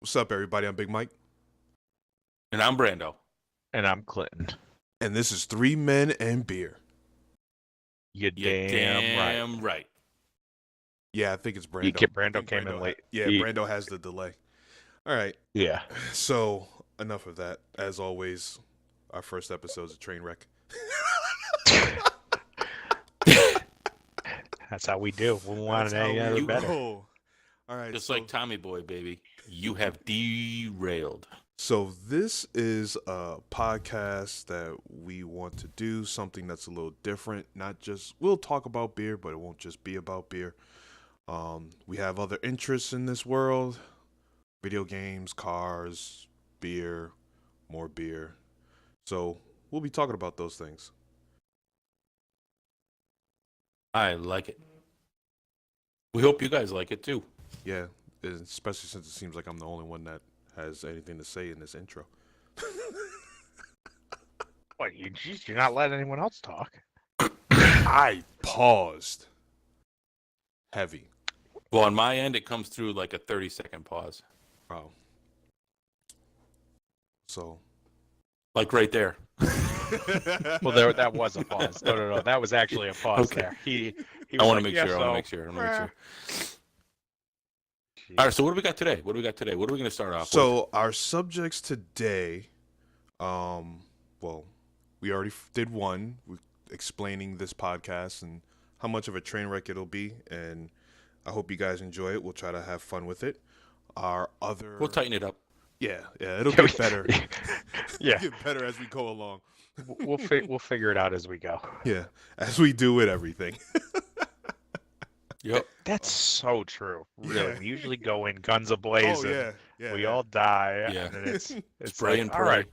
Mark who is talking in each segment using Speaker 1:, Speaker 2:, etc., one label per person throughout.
Speaker 1: What's up, everybody? I'm Big Mike,
Speaker 2: And I'm Brando.
Speaker 3: And I'm Clinton.
Speaker 1: and this is Three Men and Beer.
Speaker 3: You
Speaker 2: You're
Speaker 3: damn right.
Speaker 2: damn right.
Speaker 1: Yeah, I think it's
Speaker 3: You
Speaker 1: Brando.
Speaker 3: ca-
Speaker 1: I
Speaker 3: Brando
Speaker 1: think
Speaker 3: came in late.
Speaker 1: Brando has the delay. All right,
Speaker 3: Yeah.
Speaker 1: so enough of that. As always, our first episode is a train wreck.
Speaker 3: That's how we do. We want
Speaker 1: That's
Speaker 3: it
Speaker 1: how
Speaker 3: any other
Speaker 1: we
Speaker 3: better.
Speaker 1: roll. All right,
Speaker 2: Just like Tommy Boy, baby. You have derailed.
Speaker 1: So this is a podcast that we want to do something that's a little different. Not just we'll talk about beer, but it won't just be about beer. We have other interests in this world: video games, cars, beer, more beer. So we'll be talking about those things.
Speaker 2: I like it. We hope you guys like it too.
Speaker 1: Yeah, especially since it seems like I'm the only one that has anything to say in this intro.
Speaker 3: What, you're not letting anyone else talk.
Speaker 1: I paused. Heavy.
Speaker 2: Well, on my end, it comes through like a 30-second pause.
Speaker 1: Oh. So.
Speaker 2: Like right there.
Speaker 3: Well, that was a pause. No. That was actually a pause
Speaker 2: Okay.
Speaker 3: there. He
Speaker 2: I
Speaker 3: was
Speaker 2: want to
Speaker 3: like,
Speaker 2: make
Speaker 3: yeah,
Speaker 2: sure. I
Speaker 3: so-
Speaker 2: want to make sure. I want to make sure.
Speaker 3: Jeez.
Speaker 2: All right. So what do we got today? What do we got today? What are we going to start off with?
Speaker 1: So our subjects today, well, we already did one explaining this podcast and how much of a train wreck it'll be, and I hope you guys enjoy it. We'll try to have fun with it. Our other,
Speaker 2: We'll tighten it up.
Speaker 1: yeah, it'll get better.
Speaker 3: Yeah.
Speaker 1: It'll get better as we go along.
Speaker 3: We'll figure it out as we go.
Speaker 1: Yeah, as we do with everything.
Speaker 2: Yep.
Speaker 3: That's so true. Really,
Speaker 1: Yeah.
Speaker 3: we usually go in guns ablaze.
Speaker 1: Oh
Speaker 3: and
Speaker 1: yeah,
Speaker 3: we all die.
Speaker 2: Yeah.
Speaker 3: And then it's
Speaker 2: Spray
Speaker 3: like,
Speaker 2: and
Speaker 3: all
Speaker 2: pray.
Speaker 3: right,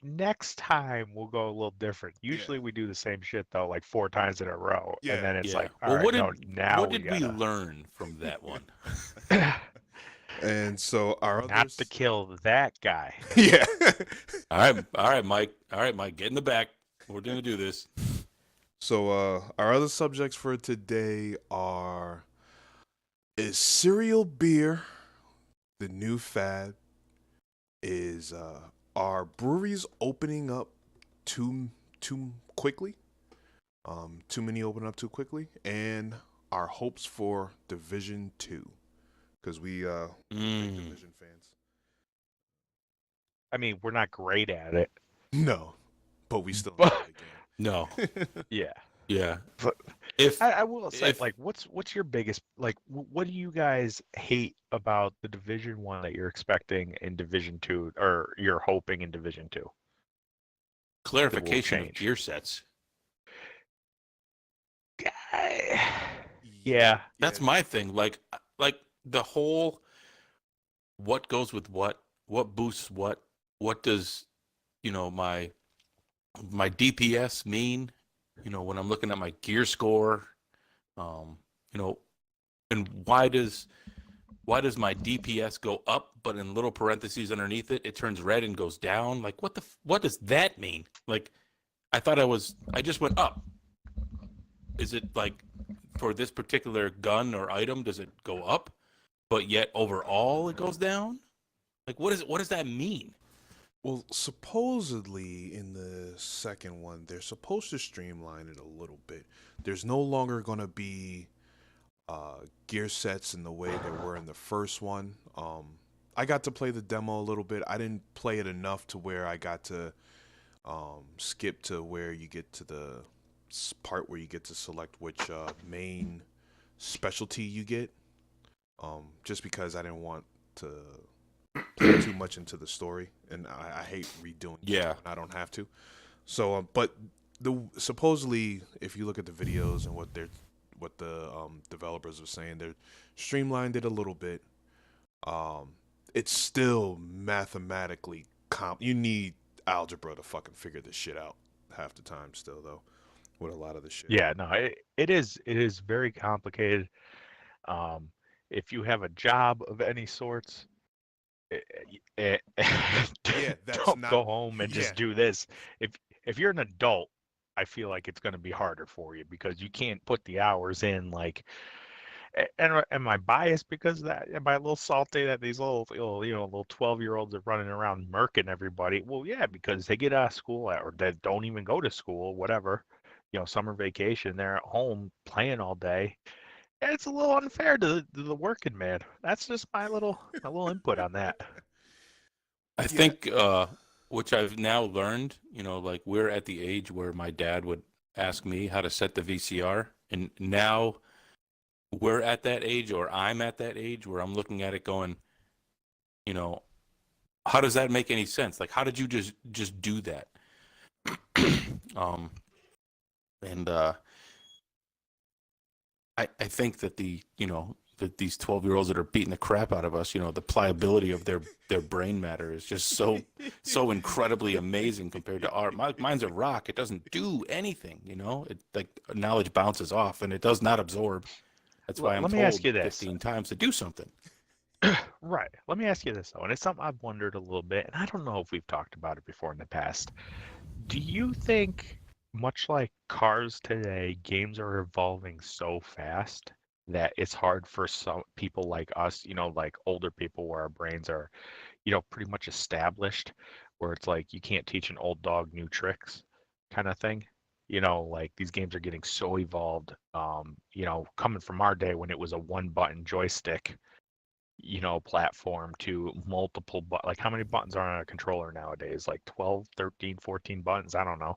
Speaker 3: next time we'll go a little different. Usually we do the same shit though, like 4 times in a row,
Speaker 1: Yeah.
Speaker 3: and then it's
Speaker 2: Yeah.
Speaker 3: like, all
Speaker 2: Well,
Speaker 3: right,
Speaker 2: what
Speaker 3: no,
Speaker 2: did
Speaker 3: now
Speaker 2: what
Speaker 3: we
Speaker 2: did we
Speaker 3: gotta
Speaker 2: learn from that one?
Speaker 1: And so our
Speaker 3: not
Speaker 1: others,
Speaker 3: to kill that guy.
Speaker 1: yeah.
Speaker 2: All right, Mike. All right, Mike. Get in the back. We're going to do this.
Speaker 1: So our other subjects for today are: is cereal beer the new fad? Is are breweries opening up too quickly? Too many open up too quickly, and our hopes for Division 2, because we big Division fans.
Speaker 3: I mean, we're not great at it.
Speaker 1: No, but we still enjoy
Speaker 2: No.
Speaker 1: the game.
Speaker 2: Yeah.
Speaker 3: But
Speaker 2: If
Speaker 3: I will say,
Speaker 2: if-
Speaker 3: like, what's your biggest, like, what do you guys hate about the Division 1 that you're expecting in Division 2, or you're hoping in Division 2?
Speaker 2: clarification of
Speaker 3: change.
Speaker 2: gear sets.
Speaker 3: Yeah.
Speaker 2: That's my thing. Like the whole what goes with what boosts what does, my DPS mean, when I'm looking at my gear score, and why does my DPS go up, but in little parentheses underneath it turns red and goes down? Like what does that mean? Like I thought I just went up. Is it like for this particular gun or item, does it go up, but yet overall it goes down? Like what does that mean?
Speaker 1: Well, supposedly in the second one, they're supposed to streamline it a little bit. There's no longer going to be gear sets in the way there were in the first one. I got to play the demo a little bit. I didn't play it enough to where I got to skip to where you get to the part where you get to select which main specialty you get. Just because I didn't want to play too much into the story, and I hate redoing it
Speaker 2: Yeah.
Speaker 1: when I don't have to. So, but supposedly, if you look at the videos and what the developers are saying, they're streamlined it a little bit. It's still mathematically you need algebra to fucking figure this shit out half the time still, though, with a lot of the shit.
Speaker 3: Yeah, no, it is very complicated. If you have a job of any sorts,
Speaker 1: Yeah, that's
Speaker 3: don't
Speaker 1: not-
Speaker 3: go home and
Speaker 1: yeah.
Speaker 3: just do this. If you're an adult, I feel like it's going to be harder for you because you can't put the hours in. Like, And am I biased because of that? Am I a little salty that these little 12-year-olds are running around murking everybody? Well, yeah, because they get out of school or they don't even go to school, whatever. Summer vacation, they're at home playing all day. It's a little unfair to the working man. That's just my little input on that.
Speaker 2: I
Speaker 1: Yeah.
Speaker 2: think, which I've now learned, like we're at the age where my dad would ask me how to set the VCR, and now we're at that age, or I'm at that age where I'm looking at it going, you know, how does that make any sense? Like, how did you just do that? um, and I think that that these 12-year-olds that are beating the crap out of us, the pliability of their brain matter is just so incredibly amazing compared to our mine's a rock. It doesn't do anything, It like knowledge bounces off and it does not absorb. That's why I'm
Speaker 3: Let me ask
Speaker 2: told
Speaker 3: you this.
Speaker 2: 15 times to do something.
Speaker 3: Right. Let me ask you this though, and it's something I've wondered a little bit, and I don't know if we've talked about it before in the past. Do you think, much like cars today, games are evolving so fast that it's hard for some people like us, like older people where our brains are, pretty much established, where it's like you can't teach an old dog new tricks kind of thing? Like these games are getting so evolved, coming from our day when it was a one button joystick, platform to multiple like how many buttons are on a controller nowadays? Like 12, 13, 14 buttons? I don't know.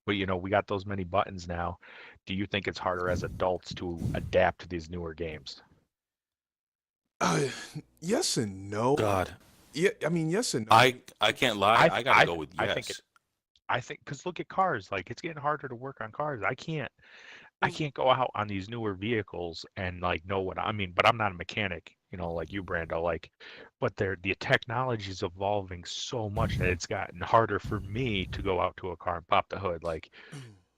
Speaker 3: But we got those many buttons now. Do you think it's harder as adults to adapt to these newer games?
Speaker 1: Uh, yes and no.
Speaker 2: God,
Speaker 1: Yeah, I mean, yes and no. I mean,
Speaker 2: I can't lie.
Speaker 3: I th-
Speaker 2: I got to
Speaker 3: I
Speaker 2: go
Speaker 3: th-
Speaker 2: with
Speaker 3: I think it
Speaker 2: yes.
Speaker 3: I think because look at cars, like it's getting harder to work on cars. I
Speaker 1: well,
Speaker 3: can't go out on these newer vehicles and like know what I mean, but I'm not a mechanic, like you, Brando. Like, but the technology is evolving so much that it's gotten harder for me to go out to a car and pop the hood. Like,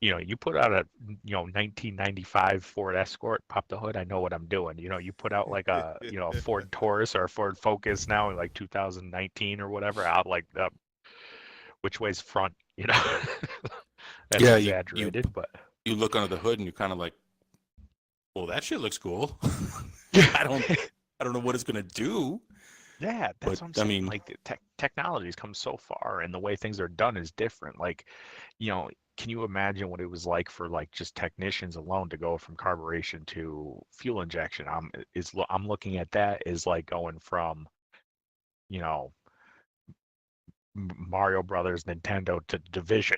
Speaker 3: you put out a 1995 Ford Escort, pop the hood, I know what I'm doing. You put out like a Ford Taurus or a Ford Focus now in like 2019 or whatever, out like which way's front, That's
Speaker 2: Yeah, you
Speaker 3: exaggerated, but
Speaker 2: you look under the hood and you're kind of like, well, that shit looks cool. I don't I don't know what it's gonna do,
Speaker 3: yeah,
Speaker 2: but
Speaker 3: that's what I'm
Speaker 2: I
Speaker 3: saying.
Speaker 2: mean,
Speaker 3: Like the technology's come so far, and the way things are done is different. Like, you know, can you imagine what it was like for like just technicians alone to go from carburation to fuel injection? I'm looking at that as like going from, you know, Mario Brothers, Nintendo to Division.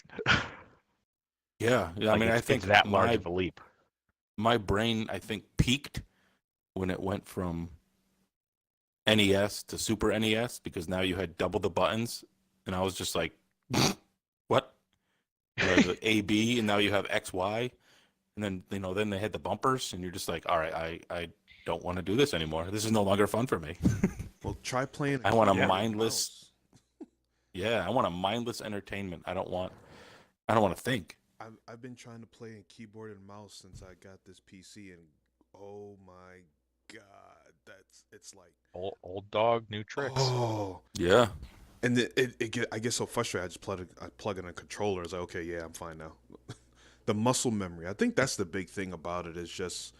Speaker 2: yeah. I
Speaker 3: Like
Speaker 2: mean, I
Speaker 3: it's
Speaker 2: think
Speaker 3: that large
Speaker 2: my
Speaker 3: of a leap.
Speaker 2: my brain I think peaked when it went from NES to Super NES because now you had double the buttons, and I was just like, what? The A B, and now you have X Y, and then then they had the bumpers, and you're just like, all right, I don't want to do this anymore. This is no longer fun for me.
Speaker 1: well, try playing a
Speaker 2: I want a
Speaker 3: Yeah.
Speaker 1: keyboard and
Speaker 2: mindless,
Speaker 1: mouse.
Speaker 2: yeah, I want a mindless entertainment. I don't want to think.
Speaker 1: I've been trying to play a keyboard and mouse since I got this PC, and oh my god, it's like
Speaker 3: Old dog, new tricks.
Speaker 1: oh,
Speaker 2: Yeah,
Speaker 1: and I get so frustrated. I plug in a controller. It's like okay, yeah, I'm fine now. The muscle memory. I think that's the big thing about it. Is just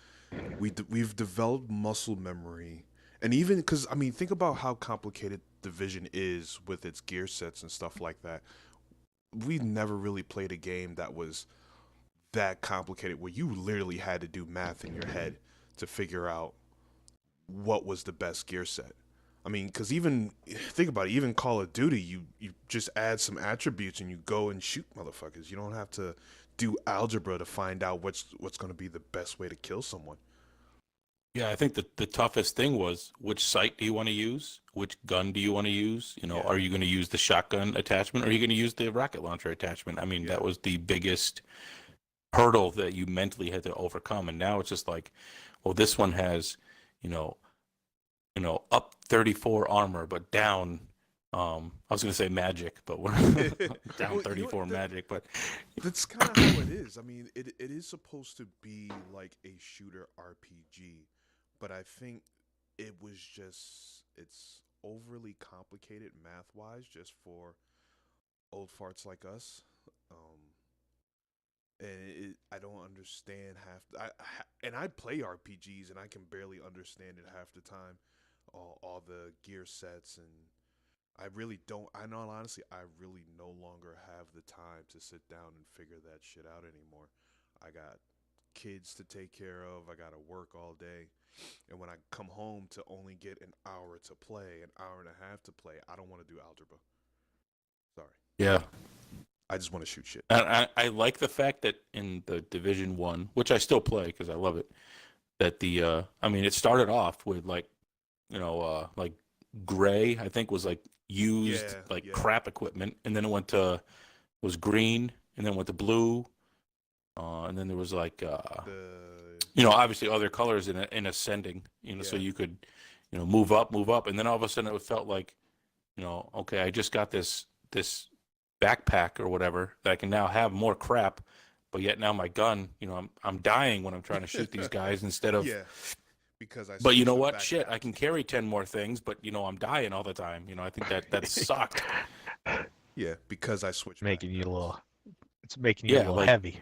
Speaker 1: we've developed muscle memory, and even because I mean, think about how complicated Division is with its gear sets and stuff like that. We never really played a game that was that complicated where you literally had to do math in your head to figure out what was the best gear set. I mean, because even think about it, even Call of Duty, you just add some attributes and you go and shoot motherfuckers. You don't have to do algebra to find out what's going to be the best way to kill someone.
Speaker 2: yeah. I think the toughest thing was which sight do you want to use? Which gun do you want to use?
Speaker 1: Yeah,
Speaker 2: Are you going to use the shotgun attachment or are you going to use the rocket launcher attachment? I mean,
Speaker 1: yeah.
Speaker 2: that was the biggest hurdle that you mentally had to overcome. And now it's just like, well, this one has, you know, up 34 armor, but down. I was gonna say magic, but we're down
Speaker 1: Well, you know
Speaker 2: 34 magic. But
Speaker 1: that's kind of how it is. I mean, it is supposed to be like a shooter RPG, but I think it's overly complicated math wise just for old farts like us. Um, and I don't understand and I play RPGs and I can barely understand it half the time. All the gear sets and I really don't. I know honestly, I really no longer have the time to sit down and figure that shit out anymore. I got kids to take care of. I gotta work all day, and when I come home to only get an hour to play, an hour and a half to play, I don't want to do algebra. Sorry,
Speaker 2: Yeah.
Speaker 1: I just want to shoot shit.
Speaker 2: And I like the fact that in the Division One, which I still play because I love it, that I mean, it started off with like gray, I think was like used
Speaker 1: Yeah,
Speaker 2: like
Speaker 1: yeah.
Speaker 2: crap equipment, and then it went to was green, and then went to blue, and then there was like
Speaker 1: The
Speaker 2: obviously other colors in ascending, so
Speaker 1: yeah,
Speaker 2: you could move up, and then all of a sudden it felt like okay, I just got this backpack or whatever that I can now have more crap, but yet now my gun, I'm dying when I'm trying to shoot these guys instead of.
Speaker 1: yeah. Because I
Speaker 2: But you know
Speaker 1: switched the
Speaker 2: what? Shit, I
Speaker 1: backpack.
Speaker 2: can carry 10 more things, but I'm dying all the time. I think that sucked.
Speaker 1: Yeah, because I switched
Speaker 3: making you a
Speaker 1: backpacks.
Speaker 3: little. It's making you a
Speaker 2: Yeah,
Speaker 3: little
Speaker 2: like
Speaker 3: heavy.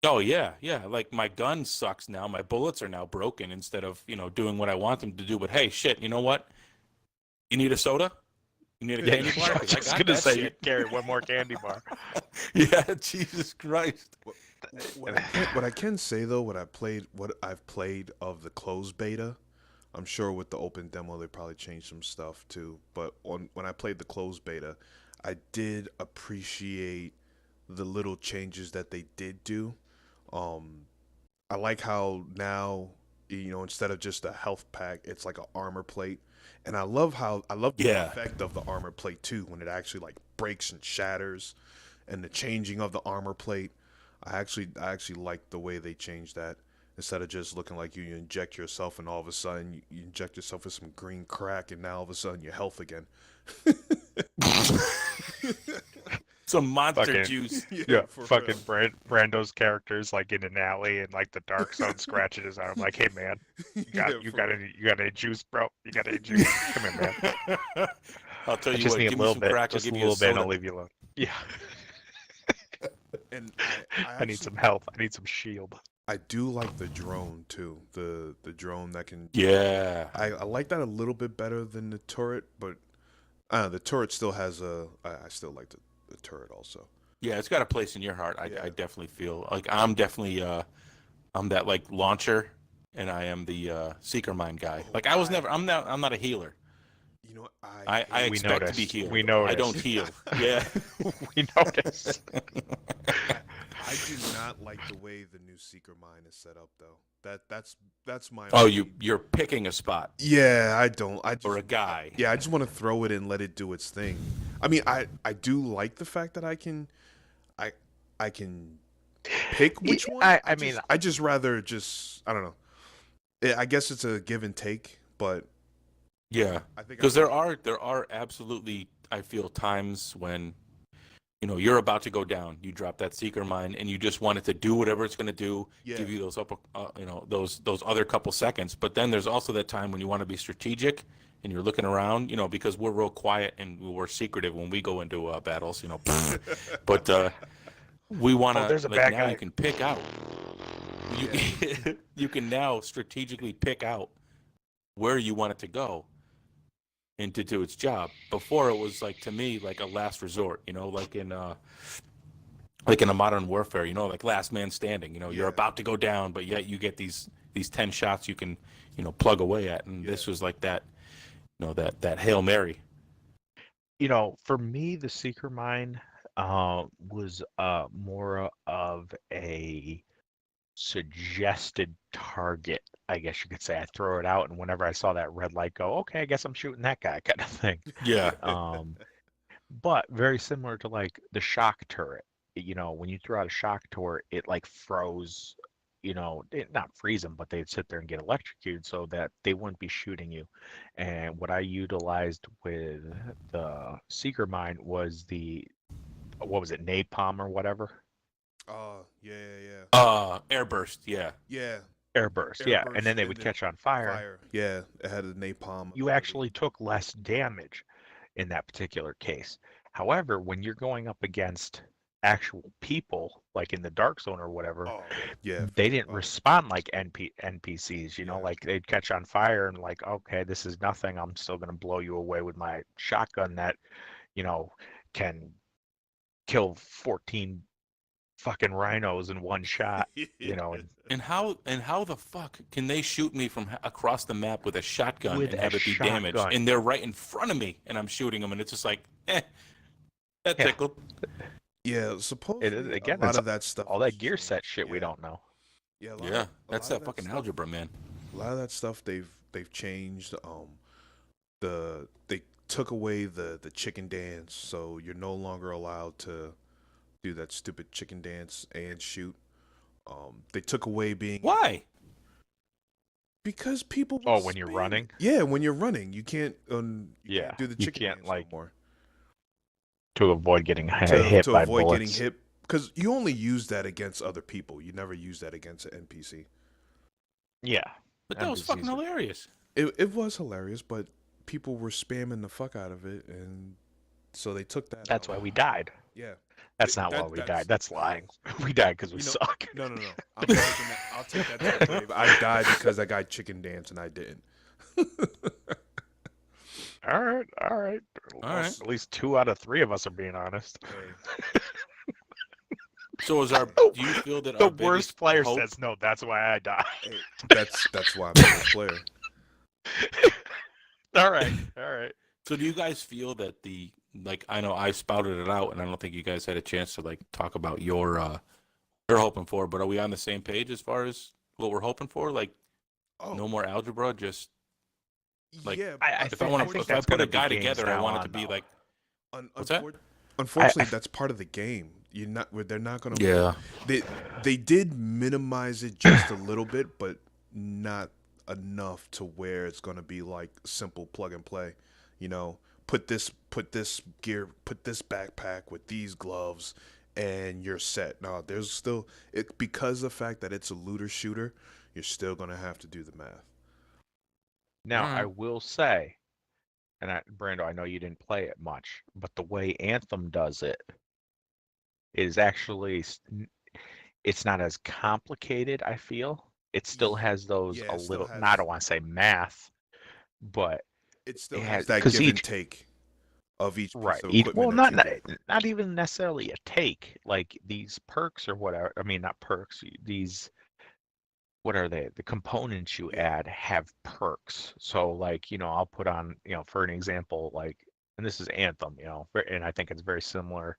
Speaker 2: oh yeah. Like my gun sucks now. My bullets are now broken instead of, doing what I want them to do. But hey, shit, you know what? You need a soda? You need a
Speaker 3: Yeah,
Speaker 2: candy bar?
Speaker 3: I was
Speaker 2: Because I
Speaker 3: just
Speaker 2: got
Speaker 3: gonna
Speaker 2: that
Speaker 3: say you
Speaker 2: shit.
Speaker 3: carry one more candy bar.
Speaker 2: Yeah, Jesus Christ.
Speaker 1: What, what I can say though, what I've played of the closed beta, I'm sure with the open demo they probably changed some stuff too. But when I played the closed beta, I did appreciate the little changes that they did do. Um, I like how now, instead of just a health pack, it's like an armor plate, and I love the
Speaker 2: Yeah.
Speaker 1: effect of the armor plate too when it actually like breaks and shatters, and the changing of the armor plate. I actually like the way they changed that. Instead of just looking like you inject yourself and all of a sudden you inject yourself with some green crack and now all of a sudden you're health again.
Speaker 2: Some monster
Speaker 3: Fucking
Speaker 2: juice.
Speaker 1: Yeah,
Speaker 3: yeah,
Speaker 1: for
Speaker 3: fucking
Speaker 1: real.
Speaker 3: Brando's characters like in an alley and like the dark zone scratching his arm. Like, hey man, you got
Speaker 1: Yeah,
Speaker 3: you
Speaker 1: for
Speaker 3: got
Speaker 1: real.
Speaker 3: any you got any juice, bro? You got any juice? Come here, man.
Speaker 2: I'll tell
Speaker 3: I
Speaker 2: you
Speaker 3: just
Speaker 2: what,
Speaker 3: need a
Speaker 2: give me
Speaker 3: little
Speaker 2: some
Speaker 3: bit,
Speaker 2: crack, I'll
Speaker 3: just a
Speaker 2: give you a
Speaker 3: little bit, and I'll
Speaker 2: soda.
Speaker 3: leave you alone. Yeah,
Speaker 1: And I
Speaker 3: I need
Speaker 1: actually
Speaker 3: some health. I need some shield.
Speaker 1: I do like the drone too. The drone that can.
Speaker 2: Yeah.
Speaker 1: I like that a little bit better than the turret, but the turret still has a. I still like the turret also.
Speaker 2: Yeah, it's got a place in your heart. I
Speaker 1: Yeah.
Speaker 2: definitely feel like I'm definitely I'm that like launcher, and I am the seeker mind guy.
Speaker 1: Oh,
Speaker 2: Like I'm not a healer.
Speaker 1: you know what? I
Speaker 2: I
Speaker 1: hate
Speaker 3: We
Speaker 2: expect to be
Speaker 3: noticed. We
Speaker 2: healed. I don't
Speaker 3: noticed.
Speaker 2: heal. Yeah.
Speaker 3: We noticed.
Speaker 1: I I do not like the way the new Seeker mine is set up though. That's my
Speaker 2: Oh,
Speaker 1: only.
Speaker 2: you're picking a spot
Speaker 1: Yeah, I don't.
Speaker 2: or a guy.
Speaker 1: Yeah, I just want to throw it and let it do its thing. I mean, I do like the fact that I I can pick which one.
Speaker 3: I mean,
Speaker 1: I just rather just I don't know. I guess it's a give and take, but
Speaker 2: Yeah.
Speaker 1: I think I
Speaker 2: Because
Speaker 1: would.
Speaker 2: there are absolutely I feel times when you're about to go down. You drop that seeker mine, and you just want it to do whatever it's going to do,
Speaker 1: Yeah.
Speaker 2: give you those those other couple seconds. But then there's also that time when you want to be strategic, and you're looking around, because we're real quiet and we're secretive when we go into battles, But we want
Speaker 3: oh,
Speaker 2: to
Speaker 3: there's a
Speaker 2: like
Speaker 3: bad
Speaker 2: now you
Speaker 3: guy.
Speaker 2: can pick out. You
Speaker 1: Yeah.
Speaker 2: you can now strategically pick out where you want it to go and to do its job. Before it was like to me like a last resort, like in a modern warfare, like last man standing. You're
Speaker 1: Yeah.
Speaker 2: about to go down, but yet you get these 10 shots you can, plug away at. And
Speaker 1: Yeah.
Speaker 2: this was like that, that Hail Mary.
Speaker 3: For me, the Seeker Mine was more of a suggested target, I guess you could say. I throw it out, and whenever I saw that red light go, okay, I guess I'm shooting that guy, kind of thing.
Speaker 2: Yeah.
Speaker 3: Um, but very similar to like the shock turret. When you throw out a shock turret, it like froze. Not freeze them, but they'd sit there and get electrocuted so that they wouldn't be shooting you. And what I utilized with the Seeker Mine was what was it, napalm or whatever?
Speaker 1: Oh, yeah, yeah,
Speaker 2: Airburst. Yeah.
Speaker 1: yeah.
Speaker 3: Airburst, yeah. And then
Speaker 1: Airburst
Speaker 3: they
Speaker 1: and
Speaker 3: would
Speaker 1: then
Speaker 3: catch on fire.
Speaker 1: fire. Yeah, it had a napalm
Speaker 3: You
Speaker 1: ability.
Speaker 3: actually took less damage in that particular case. However, when you're going up against actual people, like in the Dark Zone or whatever,
Speaker 1: Oh yeah,
Speaker 3: they didn't
Speaker 1: oh
Speaker 3: respond like NPCs.
Speaker 1: yeah.
Speaker 3: Like they'd catch on fire and like, okay, this is nothing. I'm still gonna blow you away with my shotgun that you know can kill 14 fucking rhinos in one shot. And
Speaker 2: And how the fuck can they shoot me from across the map with a shotgun
Speaker 3: with
Speaker 2: and
Speaker 3: a
Speaker 2: have it be damaged?
Speaker 3: shotgun.
Speaker 2: And they're right in front of me, and I'm shooting them, and it's just like, that
Speaker 3: Yeah,
Speaker 2: tickled.
Speaker 1: Yeah, supposedly a
Speaker 3: again,
Speaker 1: lot
Speaker 3: it's
Speaker 1: of that stuff
Speaker 3: all
Speaker 1: has
Speaker 3: that gear set
Speaker 1: changed.
Speaker 3: shit we
Speaker 1: Yeah,
Speaker 3: don't know.
Speaker 1: yeah,
Speaker 2: Yeah,
Speaker 1: a
Speaker 2: that's
Speaker 1: lot of
Speaker 2: that
Speaker 1: that
Speaker 2: fucking
Speaker 1: stuff,
Speaker 2: algebra, man.
Speaker 1: a lot of that stuff they've changed. They took away the chicken dance, so you're no longer allowed to do that stupid chicken dance and shoot. They took away being able
Speaker 2: Why?
Speaker 1: because people would
Speaker 3: Oh, when you're
Speaker 1: spam it.
Speaker 3: running,
Speaker 1: Yeah, when you're running, you
Speaker 3: yeah,
Speaker 1: can't do the
Speaker 3: you
Speaker 1: chicken
Speaker 3: can't
Speaker 1: dance no
Speaker 3: like
Speaker 1: more
Speaker 3: to avoid getting
Speaker 1: to
Speaker 3: hit by
Speaker 1: avoid getting
Speaker 3: bullets.
Speaker 1: hit because you only use that against other people. You never use that against an NPC.
Speaker 3: Yeah,
Speaker 2: But that was fucking
Speaker 3: NPCs are.
Speaker 2: hilarious.
Speaker 1: It was hilarious, but people were spamming the fuck out of it, and so they took that
Speaker 3: That's
Speaker 1: out.
Speaker 3: why we died.
Speaker 1: Yeah,
Speaker 3: That's not why we died.
Speaker 1: that's
Speaker 3: That's lying. We died because we
Speaker 1: you know
Speaker 3: suck.
Speaker 1: no. I'm taking that. I'll take that to the grave. I died because I got chicken dance and I didn't.
Speaker 3: All right, all right.
Speaker 2: All
Speaker 3: Well,
Speaker 2: right.
Speaker 3: at least 2 out of 3 of us are being honest.
Speaker 1: Hey,
Speaker 2: So is our?
Speaker 1: hey,
Speaker 2: Do you feel that
Speaker 3: The
Speaker 2: our
Speaker 3: worst
Speaker 2: biggest
Speaker 3: player
Speaker 2: hope?
Speaker 3: says no. That's why I died.
Speaker 1: hey, that's why I'm the worst player.
Speaker 3: All right, all right.
Speaker 2: So do you guys feel that the like? I know I spouted it out, and I don't think you guys had a chance to like talk about you're hoping for. But are we on the same page as far as what we're hoping for? Like
Speaker 1: Oh,
Speaker 2: no more algebra, just like
Speaker 1: yeah.
Speaker 3: I
Speaker 2: if I
Speaker 3: think I
Speaker 2: want to
Speaker 3: think
Speaker 2: if I
Speaker 3: that's
Speaker 2: put a
Speaker 3: gonna be
Speaker 2: guy
Speaker 3: games
Speaker 2: together, I
Speaker 3: now
Speaker 2: want it to
Speaker 3: on
Speaker 2: be
Speaker 3: though.
Speaker 2: like
Speaker 1: Un-
Speaker 2: what's that?
Speaker 1: unfor-
Speaker 3: I
Speaker 1: unfortunately, that's part of the game. You're not. They're not gonna.
Speaker 2: Yeah.
Speaker 1: They they did minimize it just a little bit, but not enough to where it's gonna be like simple plug and play. You know, put this gear, put this backpack with these gloves, and you're set. No, there's still it because of the fact that it's a looter shooter. You're still gonna have to do the math.
Speaker 3: Now I
Speaker 2: All
Speaker 3: will say, and Brando, I know you didn't play it much, but the way Anthem does it is actually it's not as complicated. I feel it still
Speaker 1: Y-
Speaker 3: has those
Speaker 1: Yeah,
Speaker 3: a
Speaker 1: it still
Speaker 3: little. I
Speaker 1: has
Speaker 3: don't want to say math, but
Speaker 1: it still
Speaker 3: it
Speaker 1: has
Speaker 3: has
Speaker 1: that
Speaker 3: because
Speaker 1: give and
Speaker 3: each
Speaker 1: take of each piece
Speaker 3: right
Speaker 1: of
Speaker 3: each
Speaker 1: equipment
Speaker 3: well
Speaker 1: that
Speaker 3: not,
Speaker 1: you
Speaker 3: not
Speaker 1: get.
Speaker 3: not even necessarily a take like these perks or whatever. I mean not perks. These what are they? The components you
Speaker 1: Yeah.
Speaker 3: add have perks. So like, I'll put on, for an example, like, and this is Anthem, and I think it's very similar,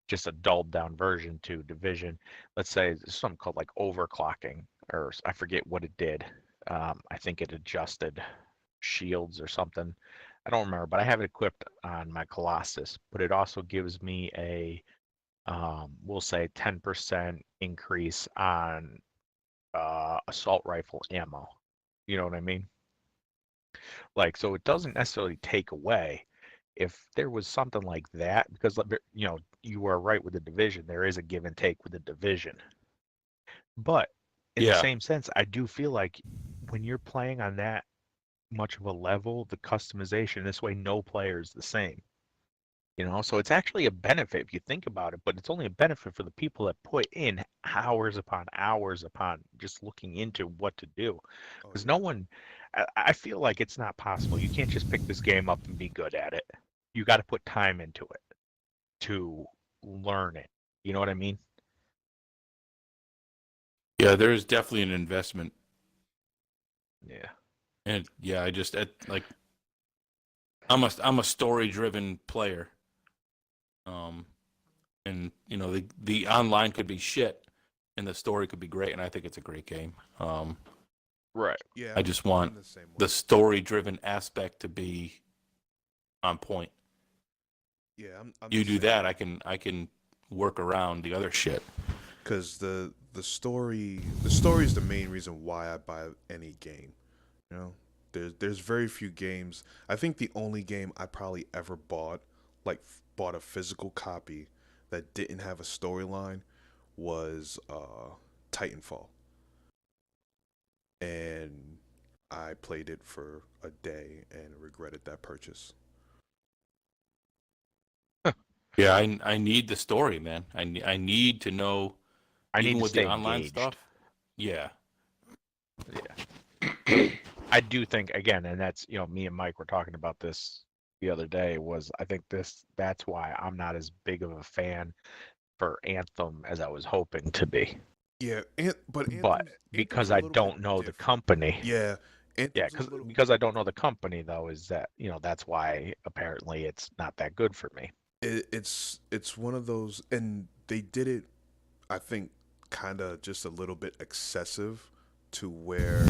Speaker 3: just a dulled down version to Division. Let's say there's something called like overclocking, or I forget what it did. I think it adjusted shields or something. I don't remember, but I have it equipped on my Colossus. But it also gives me we'll say 10% increase on assault rifle ammo. You know what I mean? Like, so it doesn't necessarily take away. If there was something like that, because you are right with the division, there is a give and take with the division. But in the
Speaker 2: yeah.
Speaker 3: same sense, I do feel like when you're playing on that much of a level, the customization this way, no player is the same. So it's actually a benefit if you think about it, but it's only a benefit for the people that put in hours upon just looking into what to do.
Speaker 1: Oh
Speaker 3: Because
Speaker 1: yeah.
Speaker 3: no one, I feel like it's not possible. You can't just pick this game up and be good at it. You got to put time into it to learn it. You know what I mean?
Speaker 2: Yeah, there's definitely an investment.
Speaker 3: Yeah.
Speaker 2: And yeah, I just like I'm a story driven player. Um and the online could be shit and the story could be great and I think it's a great game.
Speaker 3: Right.
Speaker 1: Yeah,
Speaker 2: I just want
Speaker 1: I'm the same way.
Speaker 2: the story driven aspect to be on point.
Speaker 1: Yeah, I'm
Speaker 2: You
Speaker 1: the
Speaker 2: do
Speaker 1: same
Speaker 2: that,
Speaker 1: way.
Speaker 2: I can work around the other shit.
Speaker 1: Because the story is the main reason why I buy any game. You know, there's very few games. I think the only game I probably ever bought, like bought a physical copy that didn't have a storyline, was Titanfall, and I played it for a day and regretted that purchase.
Speaker 2: Yeah, I need the story, man. I need to know,
Speaker 3: I need
Speaker 2: even
Speaker 3: to
Speaker 2: with the
Speaker 3: stay
Speaker 2: online
Speaker 3: engaged.
Speaker 2: stuff. Yeah.
Speaker 3: I do think, again, and that's, me and Mike were talking about this the other day, was I think that's why I'm not as big of a fan for Anthem as I was hoping to be.
Speaker 1: Yeah, but
Speaker 3: But
Speaker 1: Anthem's
Speaker 3: because
Speaker 1: a
Speaker 3: I
Speaker 1: little bit
Speaker 3: don't know the
Speaker 1: different.
Speaker 3: company,
Speaker 1: Yeah,
Speaker 3: yeah,
Speaker 1: Anthem's a little bit
Speaker 3: because I don't know the
Speaker 1: different.
Speaker 3: company though, is that, that's why apparently it's not that good for me.
Speaker 1: It's one of those, and they did it, I think, kind of just a little bit excessive to where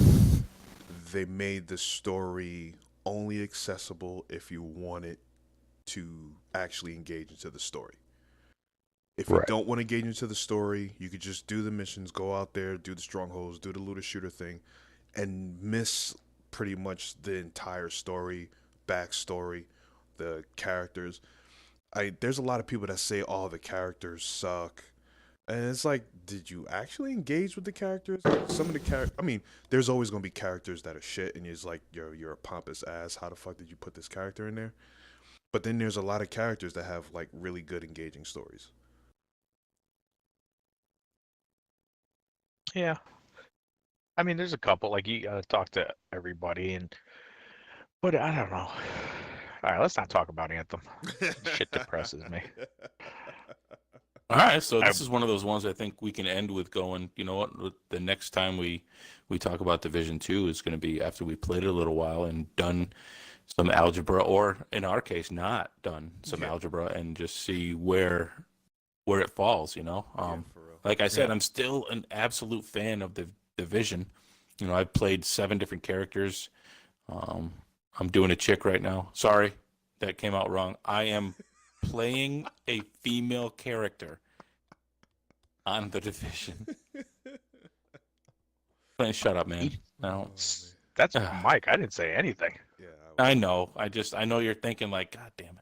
Speaker 1: they made the story only accessible if you wanted to actually engage into the story. If you
Speaker 3: Right.
Speaker 1: don't want to engage into the story, you could just do the missions, go out there, do the strongholds, do the looter shooter thing, and miss pretty much the entire story, backstory, the characters. There's a lot of people that say, "Oh, the characters suck," and it's like, did you actually engage with the characters? Some of the I mean, there's always gonna be characters that are shit, and it's like, you're a pompous ass. How the fuck did you put this character in there? But then there's a lot of characters that have like really good engaging stories.
Speaker 3: Yeah. I mean, there's a couple, like you gotta talk to everybody, but I don't know. All right, let's not talk about Anthem. Shit depresses me.
Speaker 2: All right, so
Speaker 3: I
Speaker 2: this is one of those ones I think we can end with going, you know what, the next time we talk about Division 2 is going to be after we played it a little while and done some algebra, or in our case, not done some
Speaker 1: Yeah.
Speaker 2: algebra, and just see where it falls, you know.
Speaker 1: Yeah, for real.
Speaker 2: Like I said,
Speaker 3: Yeah.
Speaker 2: I'm still an absolute fan of the Division. You know, I've played 7 different characters. Um, I'm doing a chick right now. Sorry, that came out wrong. I am playing a female character on the Division. Man, shut up, man. No.
Speaker 3: That's
Speaker 2: Ah,
Speaker 3: Mike. I didn't say anything.
Speaker 1: Yeah,
Speaker 2: I know. I know you're thinking like, God damn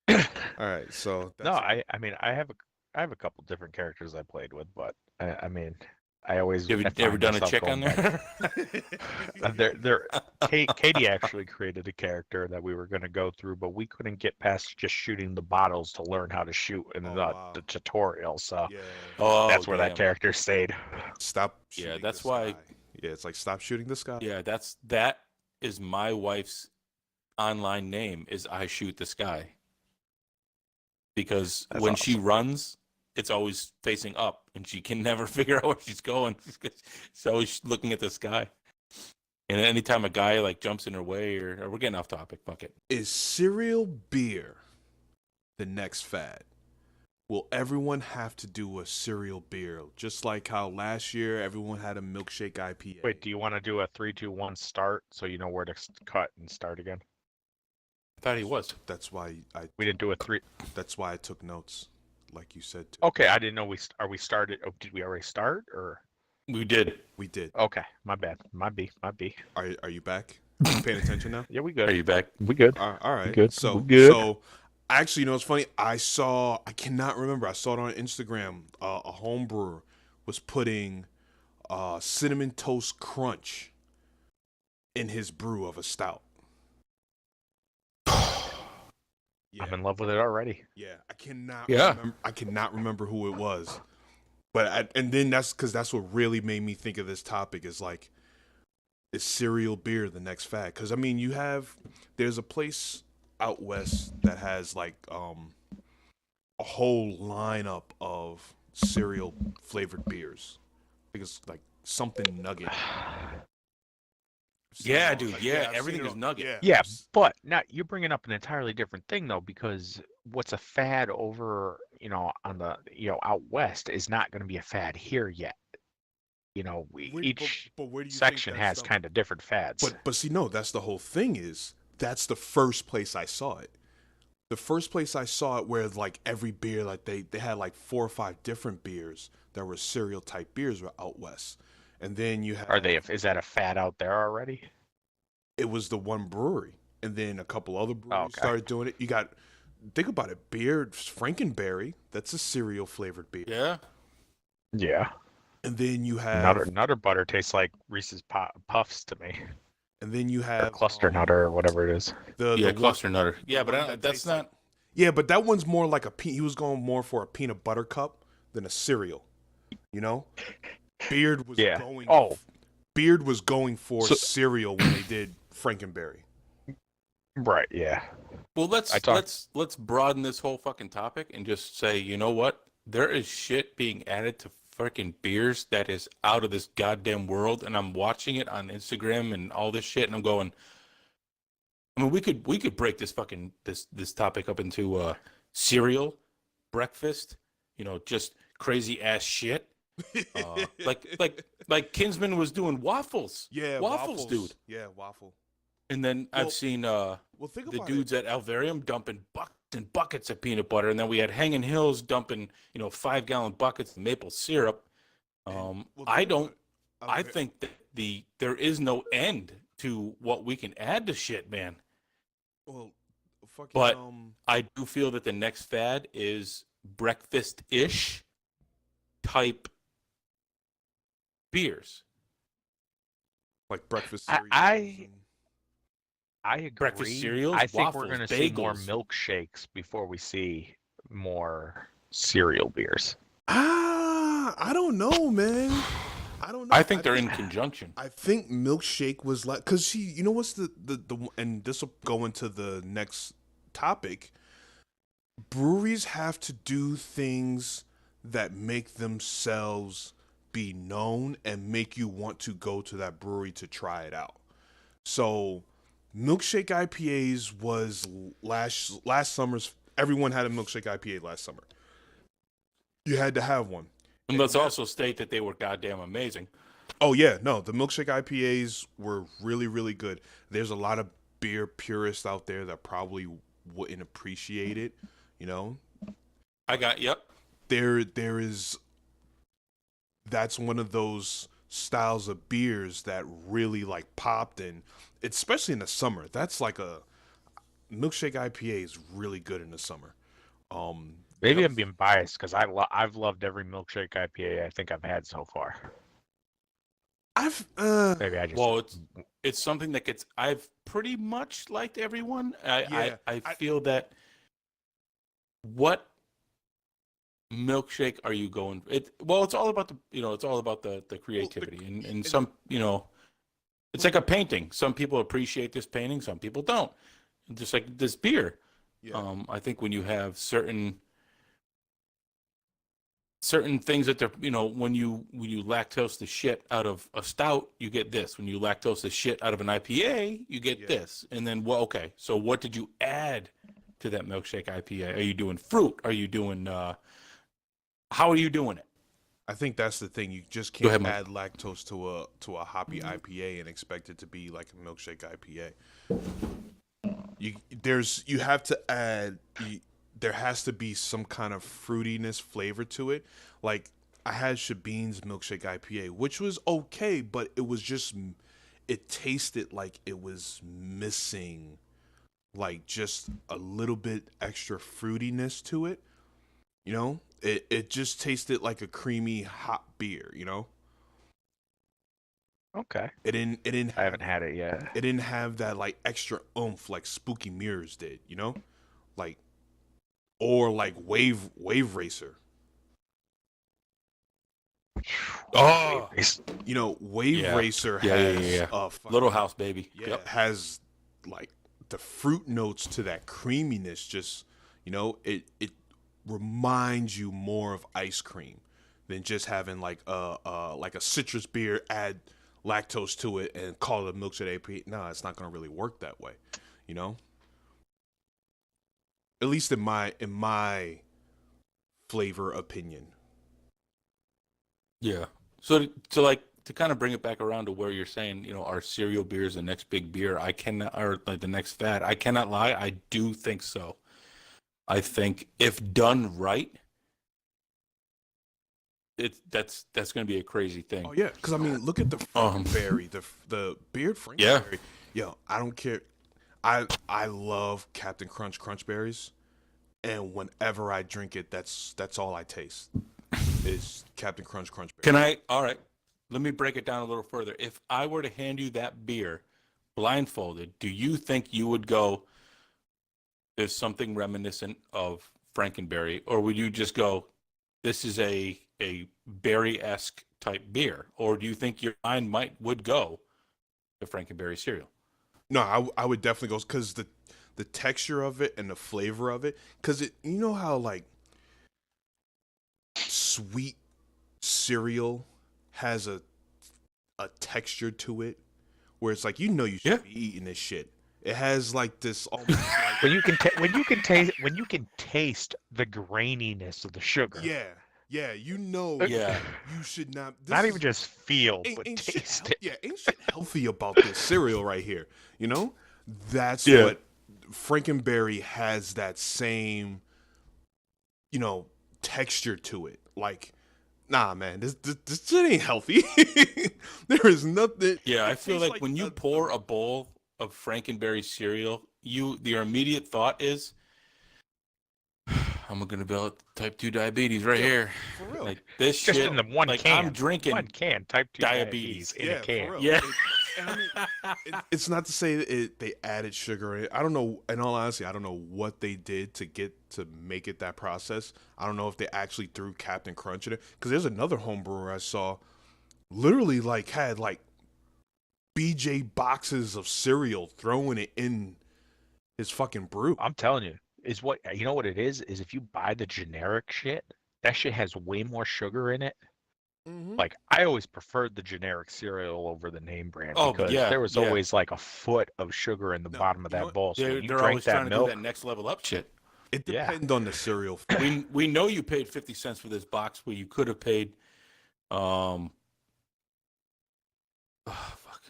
Speaker 2: it.
Speaker 1: All right, so
Speaker 3: No,
Speaker 1: that's
Speaker 3: I mean, I have a couple different characters I played with, but I mean, I always
Speaker 2: You
Speaker 3: I
Speaker 2: ever
Speaker 3: find
Speaker 2: done a
Speaker 3: myself
Speaker 2: chick on
Speaker 3: going back.
Speaker 2: there?
Speaker 3: There, Katie actually created a character that we were going to go through, but we couldn't get past just shooting the bottles to learn how to shoot in
Speaker 1: Oh
Speaker 3: the,
Speaker 1: wow.
Speaker 3: the tutorial. So
Speaker 1: Yeah.
Speaker 2: Oh,
Speaker 3: that's where that
Speaker 2: damn.
Speaker 3: character stayed.
Speaker 1: Stop
Speaker 2: Yeah,
Speaker 1: shooting the
Speaker 2: that's why.
Speaker 1: sky. Yeah, it's like stop shooting the sky.
Speaker 2: Yeah, that is my wife's online name is I Shoot the Sky. Because
Speaker 3: That's
Speaker 2: when she
Speaker 3: awesome.
Speaker 2: runs, it's always facing up, and she can never figure out where she's going. She's always looking at the sky. And anytime a guy like jumps in her way, or we're getting off topic, fuck it.
Speaker 1: Is cereal beer the next fad? Will everyone have to do a cereal beer? Just like how last year everyone had a milkshake IPA.
Speaker 3: Wait, do you want to do a 3, 2, 1 start so you know where to cut and start again?
Speaker 2: I thought he was.
Speaker 1: That's why
Speaker 3: We didn't do a 3.
Speaker 1: that's why I took notes, like you said too.
Speaker 3: Okay, I didn't know are we started. Oh, did we already start or?
Speaker 2: We did.
Speaker 1: We did.
Speaker 3: Okay, my bad. My B.
Speaker 1: Are you back? You paying attention now?
Speaker 3: Yeah, we
Speaker 2: Are
Speaker 3: good.
Speaker 2: you back?
Speaker 3: We good.
Speaker 1: All right.
Speaker 3: good.
Speaker 1: So
Speaker 3: We good.
Speaker 1: actually, you know, it's funny. I cannot remember. I saw it on Instagram. A home brewer was putting cinnamon toast crunch in his brew of a stout. Yeah,
Speaker 3: I'm in love with it already.
Speaker 1: yeah.
Speaker 2: Yeah.
Speaker 1: I cannot remember who it was. But and then that's because that's what really made me think of this topic is like, is cereal beer the next fad? Because I mean, there's a place out west that has like a whole lineup of cereal flavored beers. I think it's like something nugget.
Speaker 2: Yeah, dude.
Speaker 1: Like,
Speaker 2: Yeah,
Speaker 1: I've
Speaker 2: everything
Speaker 1: seen it
Speaker 2: is
Speaker 1: on-
Speaker 2: nugget.
Speaker 3: Yeah, but now you're bringing up an entirely different thing though, because what's a fad over, on the, out west is not going to be a fad here yet. Each
Speaker 1: but where do you
Speaker 3: section
Speaker 1: think
Speaker 3: has kind of different fads.
Speaker 1: But see, no, that's the whole thing. Is that's the first place I saw it. The first place I saw it where like every beer, like they had like 4 or 5 different beers that were cereal type beers were out west, and then you had
Speaker 3: Is that a fad out there already?
Speaker 1: it was the one brewery, and then a couple other breweries
Speaker 3: Okay.
Speaker 1: started doing it. You got think about it, beer Frankenberry, that's a cereal flavored beer,
Speaker 2: Yeah.
Speaker 3: Yeah.
Speaker 1: and then you have
Speaker 3: Nutter butter tastes like Reese's Puffs to me.
Speaker 1: and then you
Speaker 3: Or
Speaker 1: have
Speaker 3: cluster nutter or whatever it is.
Speaker 1: the
Speaker 2: Yeah,
Speaker 1: one,
Speaker 2: cluster nutter. Yeah,
Speaker 1: the
Speaker 2: but
Speaker 1: one that
Speaker 2: that's
Speaker 1: tastes
Speaker 2: not.
Speaker 1: Yeah, but that one's more like he was going more for a peanut butter cup than a cereal. You know, Beard was
Speaker 3: Yeah.
Speaker 1: going
Speaker 3: Oh,
Speaker 1: Beard was going for
Speaker 3: so
Speaker 1: cereal when they did Frankenberry.
Speaker 3: right. Yeah.
Speaker 2: Well,
Speaker 3: I
Speaker 2: let's
Speaker 3: talked.
Speaker 2: let's let's broaden this whole fucking topic and just say, you know what? There is shit being added to freaking beers that is out of this goddamn world, and I'm watching it on Instagram and all this shit, and I'm going. I mean, we could break this topic up into cereal, breakfast, just crazy ass shit. Like Kinsman was doing waffles,
Speaker 1: Yeah,
Speaker 2: waffles, dude.
Speaker 1: waffles. Yeah, waffle.
Speaker 2: And then I've
Speaker 1: Well,
Speaker 2: seen
Speaker 1: well, think
Speaker 2: the
Speaker 1: about it.
Speaker 2: dudes at Alvarium dumping buckets and buckets of peanut butter, and then we had Hanging Hills dumping 5-gallon buckets of maple syrup.
Speaker 1: And well,
Speaker 2: I
Speaker 1: think about
Speaker 2: don't.
Speaker 1: it.
Speaker 2: I think that there is no end to what we can add to shit, man.
Speaker 1: Well, fucking
Speaker 2: But I do feel that the next fad is breakfast-ish type beers.
Speaker 1: like breakfast
Speaker 3: I
Speaker 1: cereals.
Speaker 3: I, I
Speaker 2: Breakfast
Speaker 3: agree.
Speaker 2: cereals,
Speaker 3: I think we're
Speaker 2: waffles,
Speaker 3: gonna see more
Speaker 2: bagels.
Speaker 3: milkshakes before we see more cereal beers.
Speaker 1: I don't know, man. I don't
Speaker 2: I
Speaker 1: know.
Speaker 2: think they're in conjunction.
Speaker 1: I think milkshake was like because you know what's the and this will go into the next topic. Breweries have to do things that make themselves be known and make you want to go to that brewery to try it out. So, milkshake IPAs was last summer's. Everyone had a milkshake IPA last summer. You had to have one.
Speaker 2: And let's also state that they were goddamn amazing.
Speaker 1: Oh yeah, no, the milkshake IPAs were really really good. There's a lot of beer purists out there that probably wouldn't appreciate it. You know,
Speaker 2: Yep.
Speaker 1: there is that's one of those styles of beers that really like popped and especially in the summer. That's like a milkshake IPA is really good in the summer. The
Speaker 3: Maybe
Speaker 1: other
Speaker 3: I'm being biased because I've loved every milkshake IPA I think I've had so far.
Speaker 1: I've
Speaker 3: Maybe I just
Speaker 2: Well, it's something that I've pretty much liked everyone.
Speaker 1: yeah,
Speaker 2: I
Speaker 1: I
Speaker 2: feel that what milkshake are you going it's all about it's all about the
Speaker 1: well
Speaker 2: creativity and
Speaker 1: and
Speaker 2: some it's like a painting. Some people appreciate this painting, some people don't. Just like this beer.
Speaker 1: yeah.
Speaker 2: I think when you have certain things that they're when you lactose the shit out of a stout, you get this. When you lactose the shit out of an IPA, you get
Speaker 1: Yeah.
Speaker 2: this. And then okay, so what did you add to that milkshake IPA? Are you doing fruit? Are you doing how are you doing it?
Speaker 1: I think that's the thing. You just
Speaker 2: Go
Speaker 1: can't
Speaker 2: ahead, Mike.
Speaker 1: add lactose to a hoppy IPA and expect it to be like a milkshake IPA. You have to add there has to be some kind of fruitiness flavor to it. Like I had Shabin's milkshake IPA, which was okay, but it was just it tasted like it was missing like just a little bit extra fruitiness to it. You know, it just tasted like a creamy hot beer. You know,
Speaker 3: okay.
Speaker 1: it didn't
Speaker 3: I
Speaker 1: have
Speaker 3: haven't had it yet.
Speaker 1: it didn't have that like extra oomph like Spooky Mirrors did. You know, like or like Wave Racer.
Speaker 2: Oh,
Speaker 1: You know, Wave
Speaker 2: yeah.
Speaker 1: Racer
Speaker 2: Yeah.
Speaker 1: has a
Speaker 2: Little House, baby.
Speaker 1: yeah
Speaker 2: Yep.
Speaker 1: has like the fruit notes to that creaminess. Just it reminds you more of ice cream than just having like a citrus beer, add lactose to it, and call it a milkshake AP. No, it's not gonna really work that way. You know, at least in my flavor opinion.
Speaker 2: Yeah. So to kind of bring it back around to where you're saying, our cereal beer is the next big beer. I cannot, or like the next fad. I cannot lie. I do think so. I think if done right, that's going to be a crazy thing.
Speaker 1: Oh yeah, because I mean, look at the
Speaker 2: Um,
Speaker 1: Frankenberry, the beard
Speaker 2: Yeah.
Speaker 1: Frankenberry. Yo, I don't care. I love Captain Crunch berries, and whenever I drink it, that's all I taste is Captain Crunch
Speaker 2: Can
Speaker 1: berries.
Speaker 2: I? All right. Let me break it down a little further. If I were to hand you that beer blindfolded, do you think you would go, is something reminiscent of Frankenberry, or would you just go, this is a berry-esque type beer, or do you think your mind would go to Frankenberry cereal?
Speaker 1: No, I would definitely go because the texture of it and the flavor of it, because you know how like sweet cereal has a texture to it where it's like you
Speaker 2: Yeah.
Speaker 1: should be eating this shit. It has like this almost like
Speaker 3: when you can taste the graininess of the sugar.
Speaker 1: yeah
Speaker 2: Yeah.
Speaker 1: you should not.
Speaker 3: Not
Speaker 1: This
Speaker 3: even
Speaker 1: is
Speaker 3: just feel,
Speaker 1: ain't,
Speaker 3: but
Speaker 1: ain't shit
Speaker 3: taste it.
Speaker 1: yeah ain't shit healthy about this cereal right here. You know, that's
Speaker 2: Yeah.
Speaker 1: what Frankenberry has, that same texture to it. Like, nah, man, this shit ain't healthy. There is nothing.
Speaker 2: Yeah, I
Speaker 1: It
Speaker 2: feel
Speaker 1: tastes
Speaker 2: like
Speaker 1: like
Speaker 2: when you
Speaker 1: a
Speaker 2: pour a bowl of Frankenberry cereal, your immediate thought is, I'm gonna build type 2 diabetes right
Speaker 1: yeah,
Speaker 2: here.
Speaker 1: for real.
Speaker 2: Like this
Speaker 3: Just
Speaker 2: shit,
Speaker 3: in the one
Speaker 2: like
Speaker 3: can.
Speaker 2: I'm drinking
Speaker 3: One can, type 2 diabetes
Speaker 2: diabetes.
Speaker 3: in a
Speaker 1: Yeah,
Speaker 3: can.
Speaker 1: for real.
Speaker 2: Yeah.
Speaker 1: And I mean, it's not to say that they added sugar in it. I don't know. In all honesty, I don't know what they did to make it that process. I don't know if they actually threw Captain Crunch in it. Because there's another home brewer I saw, literally like had like BJ boxes of cereal, throwing it in his fucking brew.
Speaker 3: I'm telling you, is what you know what it is if you buy the generic shit, that shit has way more sugar in it.
Speaker 1: Mm-hmm.
Speaker 3: Like I always preferred the generic cereal over the name brand
Speaker 2: Oh
Speaker 3: because
Speaker 2: yeah,
Speaker 3: there was
Speaker 2: yeah.
Speaker 3: always like a foot of sugar in the
Speaker 1: No,
Speaker 3: bottom of
Speaker 1: you know
Speaker 3: that
Speaker 1: what?
Speaker 3: bowl. So when you
Speaker 2: They're
Speaker 3: drank
Speaker 2: always
Speaker 3: that
Speaker 2: trying to do that
Speaker 3: milk,
Speaker 2: next level up shit.
Speaker 1: It
Speaker 3: yeah,
Speaker 1: depends on the cereal.
Speaker 2: We know you paid 50 cents for this box where you could have paid oh, fuck.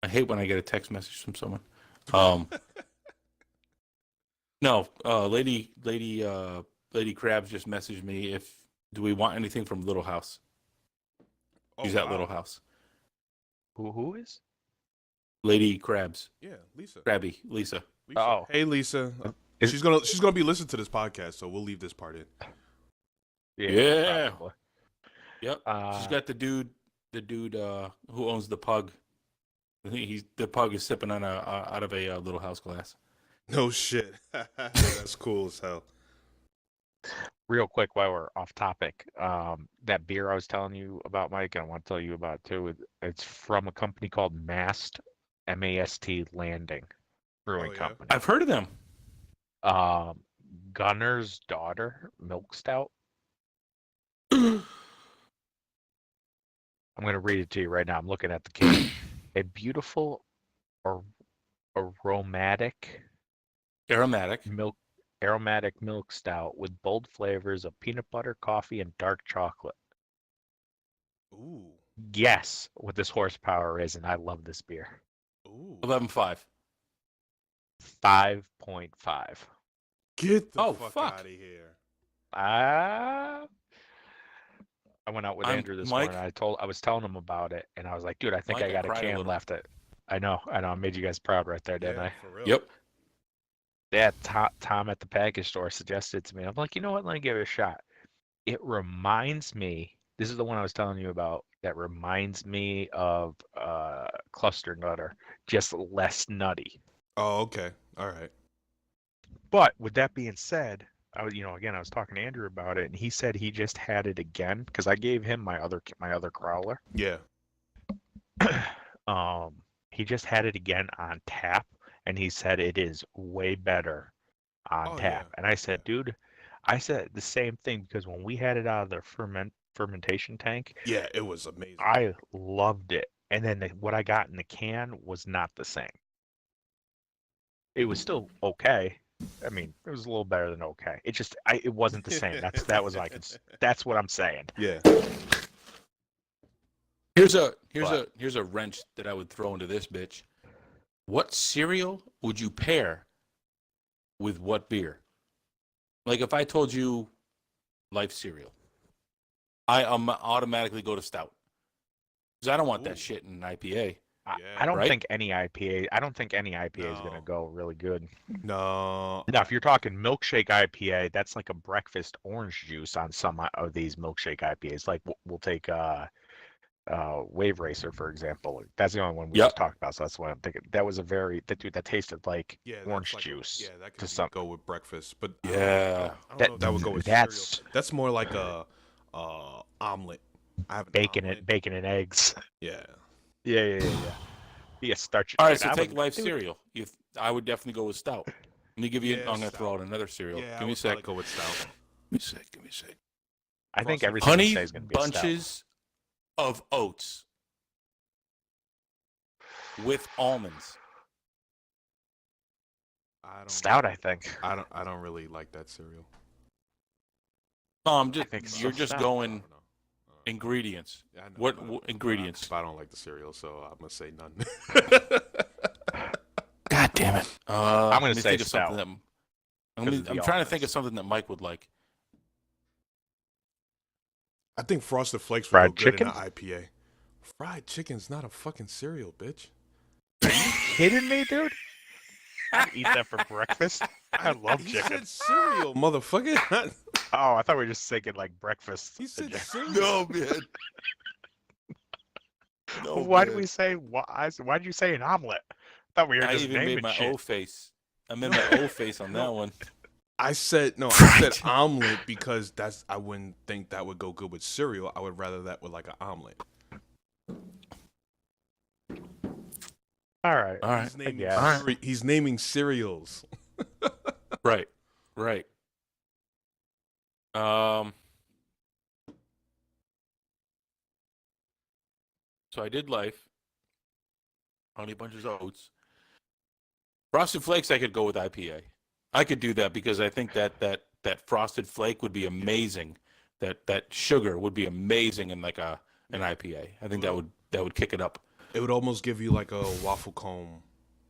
Speaker 2: I hate when I get a text message from someone. No, Lady Krabs just messaged me if do we want anything from Little House?
Speaker 1: Oh
Speaker 2: She's at
Speaker 1: wow.
Speaker 2: Little House.
Speaker 3: who is?
Speaker 2: Lady Krabs.
Speaker 1: Yeah, Lisa.
Speaker 2: Krabby, Lisa.
Speaker 1: Lisa.
Speaker 3: Oh,
Speaker 1: Hey, Lisa.
Speaker 3: is,
Speaker 1: She's gonna be listening to this podcast, so we'll leave this part in.
Speaker 2: Yeah.
Speaker 3: probably.
Speaker 2: Yep. She's
Speaker 3: Uh,
Speaker 2: got the dude who owns the pug. The pug is sipping on out of a Little House glass.
Speaker 1: No shit. That's cool as hell.
Speaker 3: real quick while we're off topic, that beer I was telling you about, Mike, and I want to tell you about too. It's from a company called MAST Landing Brewing
Speaker 1: Oh yeah.
Speaker 3: Company.
Speaker 2: I've heard of them.
Speaker 3: Gunner's Daughter Milk Stout. I'm going to read it to you right now. I'm looking at the can. A beautiful aromatic
Speaker 2: Aromatic.
Speaker 3: milk stout with bold flavors of peanut butter, coffee, and dark chocolate.
Speaker 1: Ooh.
Speaker 3: Guess what this horsepower is, and I love this beer.
Speaker 1: Ooh.
Speaker 2: 11.5.
Speaker 3: 5.5.
Speaker 1: Get the
Speaker 2: Oh,
Speaker 1: fuck
Speaker 2: fuck.
Speaker 1: out of here.
Speaker 3: I went out with
Speaker 2: I'm-
Speaker 3: Andrew this
Speaker 2: Mike-
Speaker 3: morning. I was telling him about it, and I was like, dude, I think
Speaker 2: Mike,
Speaker 3: I
Speaker 2: I
Speaker 3: got a
Speaker 2: cried a
Speaker 3: can
Speaker 2: little.
Speaker 3: left. I know. I made you guys proud right there, didn't
Speaker 1: Yeah,
Speaker 3: I?
Speaker 1: for real.
Speaker 2: Yep.
Speaker 3: Yeah, Tom at the package store suggested it to me. I'm like, you know what? Let me give it a shot. It reminds me. This is the one I was telling you about. That reminds me of Cluster Nutter, just less nutty.
Speaker 1: Oh, okay. All right.
Speaker 3: But with that being said, again, I was talking to Andrew about it, and he said he just had it again because I gave him my other growler.
Speaker 1: Yeah.
Speaker 3: He just had it again on tap, and he said it is way better on
Speaker 1: Oh,
Speaker 3: tap.
Speaker 1: yeah.
Speaker 3: And I said, dude, I said the same thing because when we had it out of the fermentation tank,
Speaker 1: Yeah, it was amazing.
Speaker 3: I loved it. And then what I got in the can was not the same. It was still okay. I mean, it was a little better than okay. It wasn't the same. That's what I'm saying.
Speaker 1: Yeah.
Speaker 2: Here's a
Speaker 3: But-
Speaker 2: here's a wrench that I would throw into this bitch. What cereal would you pair with what beer? Like if I told you Life cereal, I automatically go to stout because I don't want
Speaker 1: Ooh.
Speaker 2: that shit in an IPA.
Speaker 3: I don't
Speaker 2: right?
Speaker 3: think any IPA. I don't think any IPA is
Speaker 1: No.
Speaker 3: gonna go really good.
Speaker 1: No.
Speaker 3: Now, if you're talking milkshake IPA, that's like a breakfast orange juice on some of these milkshake IPAs. Like we'll take Wave Racer, for example. That's the only one we
Speaker 2: Yep.
Speaker 3: just talked about, so that's why I'm thinking that was that tasted like
Speaker 1: Yeah, that's
Speaker 3: orange
Speaker 1: like
Speaker 3: juice
Speaker 1: that
Speaker 3: to
Speaker 1: could
Speaker 3: some.
Speaker 1: go with breakfast, but
Speaker 2: Yeah.
Speaker 1: I don't
Speaker 3: That
Speaker 1: know if that would go with cereal.
Speaker 3: that's
Speaker 1: That's more like a omelet. I have an omelet.
Speaker 3: bacon and eggs.
Speaker 1: Yeah.
Speaker 3: Yeah. Yeah, starch it,
Speaker 2: All right,
Speaker 3: dude.
Speaker 2: so
Speaker 3: I
Speaker 2: take
Speaker 3: would,
Speaker 2: life
Speaker 3: dude.
Speaker 2: cereal. I would definitely go with stout. Let me give you.
Speaker 1: Yeah,
Speaker 2: I'm gonna throw
Speaker 1: stout.
Speaker 2: out another cereal.
Speaker 1: Yeah, I
Speaker 2: Give me a
Speaker 1: would
Speaker 2: sec.
Speaker 1: probably go with stout.
Speaker 2: Give me a sec. Give me a sec.
Speaker 3: I think
Speaker 1: Frosted
Speaker 3: everything you
Speaker 2: Honey
Speaker 3: say is going to be a stout.
Speaker 2: bunches of oats with almonds.
Speaker 1: I don't.
Speaker 3: Stout, I think.
Speaker 1: I don't really like that cereal.
Speaker 2: No,
Speaker 3: I think so.
Speaker 2: you're just
Speaker 3: Stout.
Speaker 1: I
Speaker 2: going
Speaker 1: don't know.
Speaker 2: ingredients.
Speaker 1: Yeah, I know,
Speaker 2: What ingredients?
Speaker 1: But I don't like the cereal, so I'm gonna say none.
Speaker 2: God damn it.
Speaker 3: I'm
Speaker 2: Let
Speaker 3: going
Speaker 2: me
Speaker 3: to say
Speaker 2: think of
Speaker 3: stout.
Speaker 2: something that
Speaker 3: Because of the
Speaker 2: I'm trying to think of
Speaker 3: almonds.
Speaker 2: something that Mike would like.
Speaker 1: I think Frosted Flakes would
Speaker 3: Fried
Speaker 1: go good
Speaker 3: chicken?
Speaker 1: in an IPA. Fried chicken's not a fucking cereal, bitch.
Speaker 3: Are you kidding me, dude? I eat that for breakfast. I love
Speaker 1: He
Speaker 3: chicken.
Speaker 1: said cereal, motherfucker.
Speaker 3: Oh, I thought we were just thinking like breakfast.
Speaker 1: He said
Speaker 3: Yeah.
Speaker 1: cereal.
Speaker 2: Man. No,
Speaker 3: Why did
Speaker 2: man.
Speaker 3: we say? Why did you say an omelet? I thought we were
Speaker 2: I
Speaker 3: just
Speaker 2: even made
Speaker 3: naming
Speaker 2: my
Speaker 3: shit.
Speaker 2: O face. I made my O face on that one.
Speaker 1: I said no. I
Speaker 2: Fried
Speaker 1: said omelet because I wouldn't think that would go good with cereal. I would rather that with like an omelet.
Speaker 3: All right.
Speaker 2: All right.
Speaker 1: He's naming,
Speaker 3: guess.
Speaker 2: All right.
Speaker 1: he's naming cereals.
Speaker 2: Right. Right. So I did life. Honey bunches of oats. Frosted Flakes I could go with IPA. I could do that because I think that frosted flake would be amazing. That sugar would be amazing in like an IPA. I think that would kick it up.
Speaker 1: It would almost give you like a waffle cone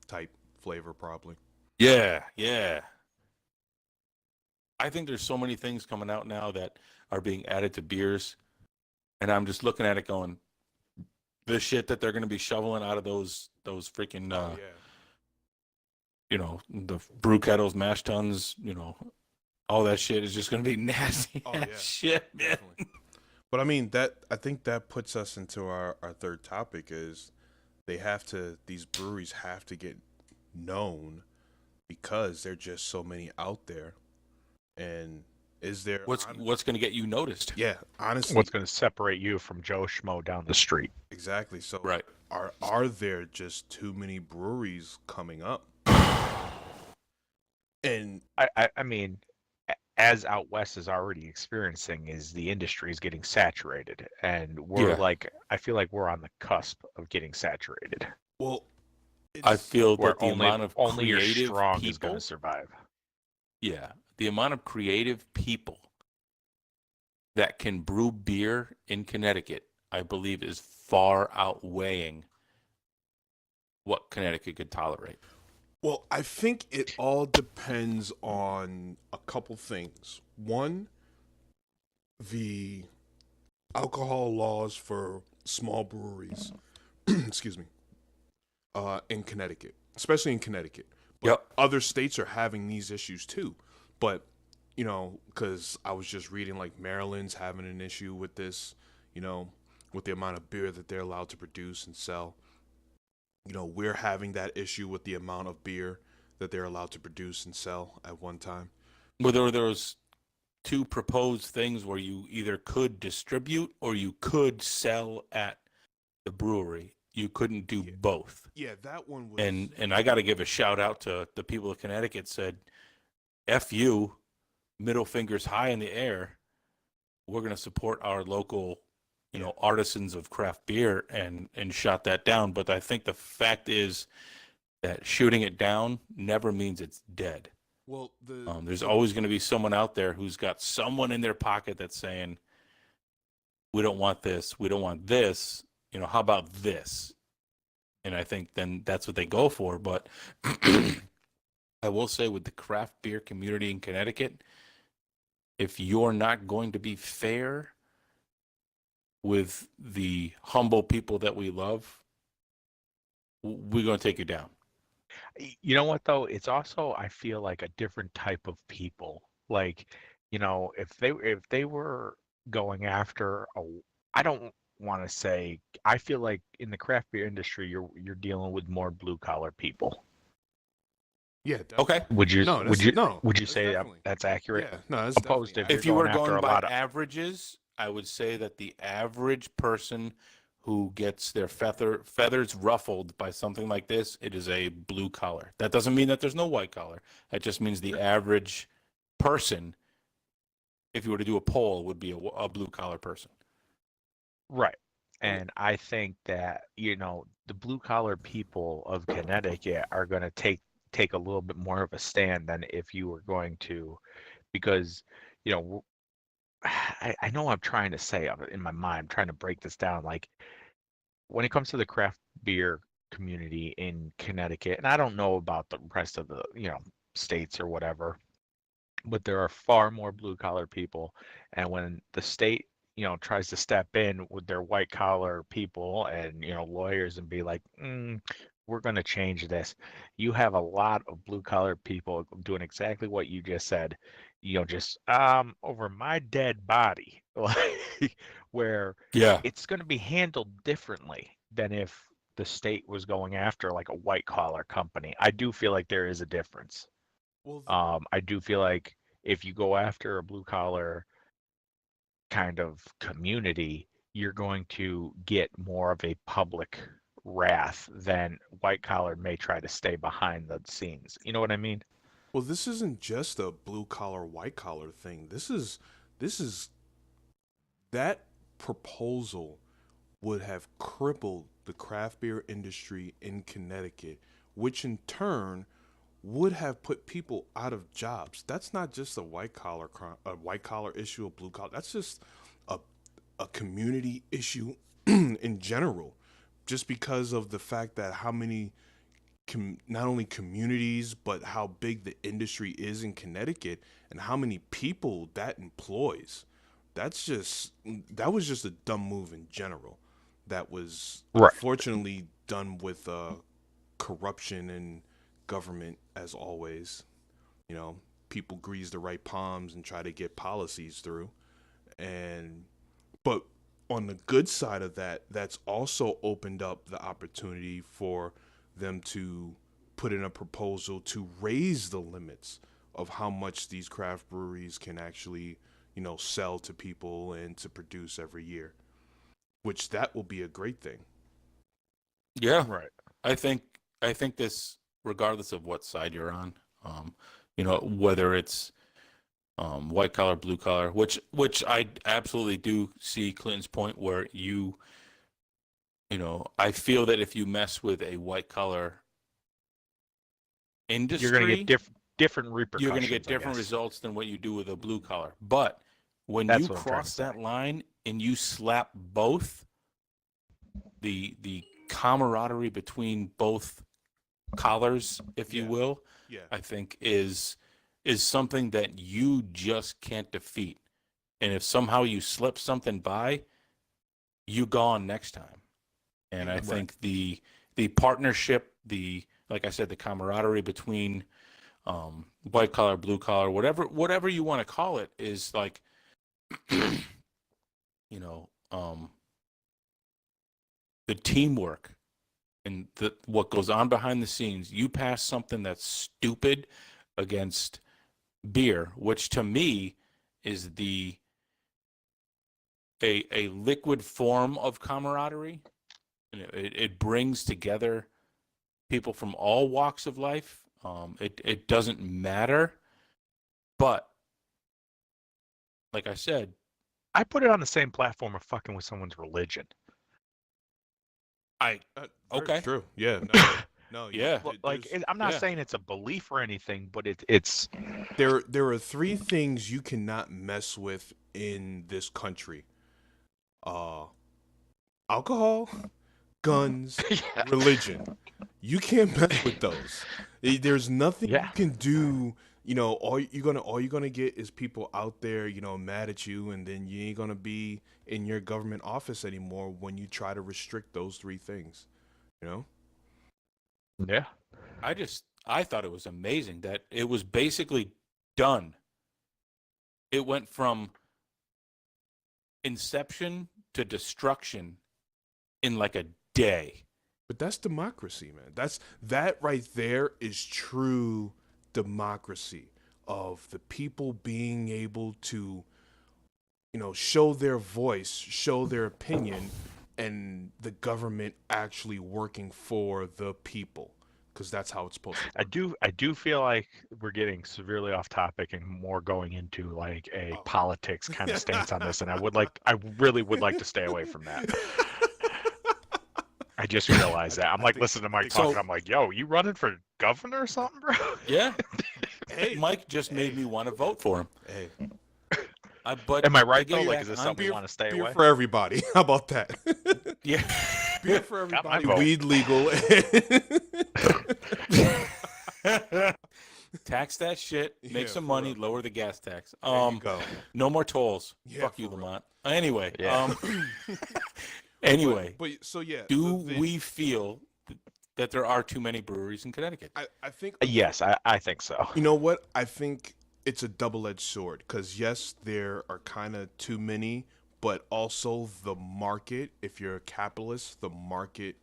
Speaker 1: type flavor, probably.
Speaker 2: Yeah, yeah. I think there's so many things coming out now that are being added to beers, and I'm just looking at it going, the shit that they're going to be shoveling out of those freaking
Speaker 1: Oh yeah.
Speaker 2: The brew kettles, mash tuns, all that shit is just going to be nasty
Speaker 1: Oh, yeah.
Speaker 2: shit, man.
Speaker 1: Definitely. But I mean I think that puts us into our third topic is these breweries have to get known because there're just so many out there. And is there
Speaker 2: What's going to get you noticed?
Speaker 1: Yeah, honestly.
Speaker 3: What's going to separate you from Joe Schmo down the street?
Speaker 1: Exactly. So
Speaker 2: Right.
Speaker 1: Are there just too many breweries coming up? And
Speaker 3: I mean, as out west is already experiencing, is the industry is getting saturated, and we're
Speaker 2: Yeah.
Speaker 3: I feel like we're on the cusp of getting saturated.
Speaker 1: well,
Speaker 2: I feel
Speaker 3: Where
Speaker 2: that the amount of
Speaker 3: only your
Speaker 2: creative
Speaker 3: strong is going
Speaker 2: people,
Speaker 3: to survive.
Speaker 2: yeah, the amount of creative people that can brew beer in Connecticut, I believe, is far outweighing what Connecticut could tolerate.
Speaker 1: Well, I think it all depends on a couple things. One, the alcohol laws for small breweries, excuse me, in Connecticut, especially in Connecticut. But
Speaker 2: Yep.
Speaker 1: other states are having these issues too. But, because I was just reading like Maryland's having an issue with this, with the amount of beer that they're allowed to produce and sell. We're having that issue with the amount of beer that they're allowed to produce and sell at one time.
Speaker 2: Well, there was two proposed things where you either could distribute or you could sell at the brewery. You couldn't do both.
Speaker 1: Yeah, that one was.
Speaker 2: And I got to give a shout out to the people of Connecticut. Said, "F you, middle fingers high in the air. We're going to support our local, artisans of craft beer," and shot that down. But I think the fact is that shooting it down never means it's dead.
Speaker 1: Well,
Speaker 2: There's always going to be someone out there who's got someone in their pocket that's saying, "We don't want this. We don't want this. How about this?" And I think then that's what they go for. But I will say, with the craft beer community in Connecticut, if you're not going to be fair with the humble people that we love, we're going to take you down.
Speaker 3: You know what though? It's also, I feel like, a different type of people. Like, if they were going after I don't want to say I feel like in the craft beer industry, you're dealing with more blue collar people.
Speaker 1: Yeah,
Speaker 2: Okay.
Speaker 1: definitely.
Speaker 3: Would you
Speaker 1: No,
Speaker 3: would
Speaker 1: that's
Speaker 3: you
Speaker 1: no,
Speaker 3: would you
Speaker 1: that's
Speaker 3: say
Speaker 1: definitely.
Speaker 3: that's accurate?
Speaker 1: Yeah, no, that's
Speaker 3: Opposed
Speaker 1: definitely
Speaker 3: to if you're
Speaker 2: If you
Speaker 1: accurate.
Speaker 3: going
Speaker 2: were
Speaker 3: after
Speaker 2: going
Speaker 3: a
Speaker 2: by
Speaker 3: lot of
Speaker 2: averages, I would say that the average person who gets their feathers ruffled by something like this, it is a blue collar. That doesn't mean that there's no white collar. That just means the average person, if you were to do a poll, would be a blue collar person.
Speaker 3: right.
Speaker 1: Well,
Speaker 3: And I think that, the blue collar people of Connecticut are going to take a little bit more of a stand than if you were going to, because, you know, I know what I'm trying to say in my mind. I'm trying to break this down. Like when it comes to the craft beer community in Connecticut, and I don't know about the rest of the, states or whatever, but there are far more blue collar people. And when the state, tries to step in with their white collar people and, lawyers and be like, we're going to change this, you have a lot of blue collar people doing exactly what you just said, just over my dead body, like where
Speaker 2: Yeah.
Speaker 3: it's going to be handled differently than if the state was going after like a white collar company. I do feel like there is a difference.
Speaker 1: well,
Speaker 3: I do feel like if you go after a blue collar kind of community, you're going to get more of a public wrath than white collar may try to stay behind the scenes. You know what I mean?
Speaker 1: well, this isn't just a blue collar, white collar thing. This is that proposal would have crippled the craft beer industry in Connecticut, which in turn would have put people out of jobs. That's not just a white collar issue, a blue collar. That's just a a community issue in general, just because of the fact that how many not only communities but how big the industry is in Connecticut and how many people that employs. That was just a dumb move in general. That was
Speaker 3: Right.
Speaker 1: unfortunately done with corruption and government as always. You know, people grease the right palms and try to get policies through. And but on the good side of that, that's also opened up the opportunity for them to put in a proposal to raise the limits of how much these craft breweries can actually, sell to people and to produce every year, which that will be a great thing.
Speaker 2: Yeah.
Speaker 3: Right.
Speaker 2: I think I think this, regardless of what side you're on, um, whether it's white collar, blue collar, which I absolutely do see Clinton's point where I feel that if you mess with a white collar
Speaker 3: You're going to get
Speaker 2: industry,
Speaker 3: different
Speaker 2: you're going to get
Speaker 3: repercussions, I
Speaker 2: different
Speaker 3: guess.
Speaker 2: results than what you do with a blue collar. But when you
Speaker 3: That's what I'm trying to
Speaker 2: cross
Speaker 3: say.
Speaker 2: that line and you slap both, the camaraderie between both collars, if you
Speaker 1: Yeah,
Speaker 2: will,
Speaker 1: yeah.
Speaker 2: I think is something that you just can't defeat. And if somehow you slip something by, you gone next time. And I
Speaker 3: Right.
Speaker 2: think the partnership, the like I said, the camaraderie between white collar, blue collar, whatever you want to call it, is like you know um, the teamwork and what goes on behind the scenes. You pass something that's stupid against beer, which to me is a liquid form of camaraderie. It brings together people from all walks of life. It doesn't matter, but like I said,
Speaker 3: I put it on the same platform of fucking with someone's religion.
Speaker 2: I
Speaker 1: Very
Speaker 2: okay,
Speaker 1: true. Yeah, no, no.
Speaker 2: yeah,
Speaker 3: Like
Speaker 1: There's
Speaker 3: I'm not
Speaker 2: yeah,
Speaker 3: saying it's a belief or anything, but it's
Speaker 1: there are three things you cannot mess with in this country: uh, alcohol, guns,
Speaker 3: yeah,
Speaker 1: religion. You can't mess with those. There's nothing you
Speaker 3: yeah,
Speaker 1: can do. All you're gonna get is people out there, mad at you, and then you ain't gonna be in your government office anymore when you try to restrict those three things. You know?
Speaker 3: yeah.
Speaker 2: I thought it was amazing that it was basically done. It went from inception to destruction in like a day.
Speaker 1: But that's democracy, man. That right there is true democracy of the people being able to, show their voice, show their opinion, and the government actually working for the people, because that's how it's supposed to work.
Speaker 3: I do feel like we're getting severely off topic and more going into like a
Speaker 1: Oh.
Speaker 3: politics kind of stance on this, and I really would like to stay away from that. I just realized that. I'm like listening to Mike talking.
Speaker 2: so.
Speaker 3: I'm like, yo, you running for governor or something, bro?
Speaker 2: Yeah,
Speaker 1: Hey,
Speaker 2: Mike just made me want to vote for him.
Speaker 1: hey,
Speaker 2: But
Speaker 3: Am I right
Speaker 2: get
Speaker 3: though?
Speaker 2: you
Speaker 3: Like,
Speaker 2: back
Speaker 3: is this
Speaker 2: on
Speaker 3: something we
Speaker 1: beer,
Speaker 3: want to stay
Speaker 1: beer
Speaker 3: away?
Speaker 1: for everybody. How about that?
Speaker 2: Yeah.
Speaker 1: Beer for
Speaker 3: Got my
Speaker 1: everybody.
Speaker 3: vote.
Speaker 1: Weed legal.
Speaker 2: Tax that shit, make
Speaker 1: Yeah,
Speaker 2: some
Speaker 1: for
Speaker 2: money,
Speaker 1: real.
Speaker 2: lower the gas tax.
Speaker 1: There you go.
Speaker 2: No more tolls.
Speaker 1: Yeah,
Speaker 2: Fuck you,
Speaker 1: for real.
Speaker 2: Lamont. Anyway,
Speaker 3: Yeah.
Speaker 2: anyway,
Speaker 1: but so yeah.
Speaker 2: do we feel that there are too many breweries in Connecticut?
Speaker 1: I think
Speaker 3: Yes, I think so.
Speaker 1: You know what? I think it's a double-edged sword, because yes, there are kind of too many, but also the market, if you're a capitalist, the market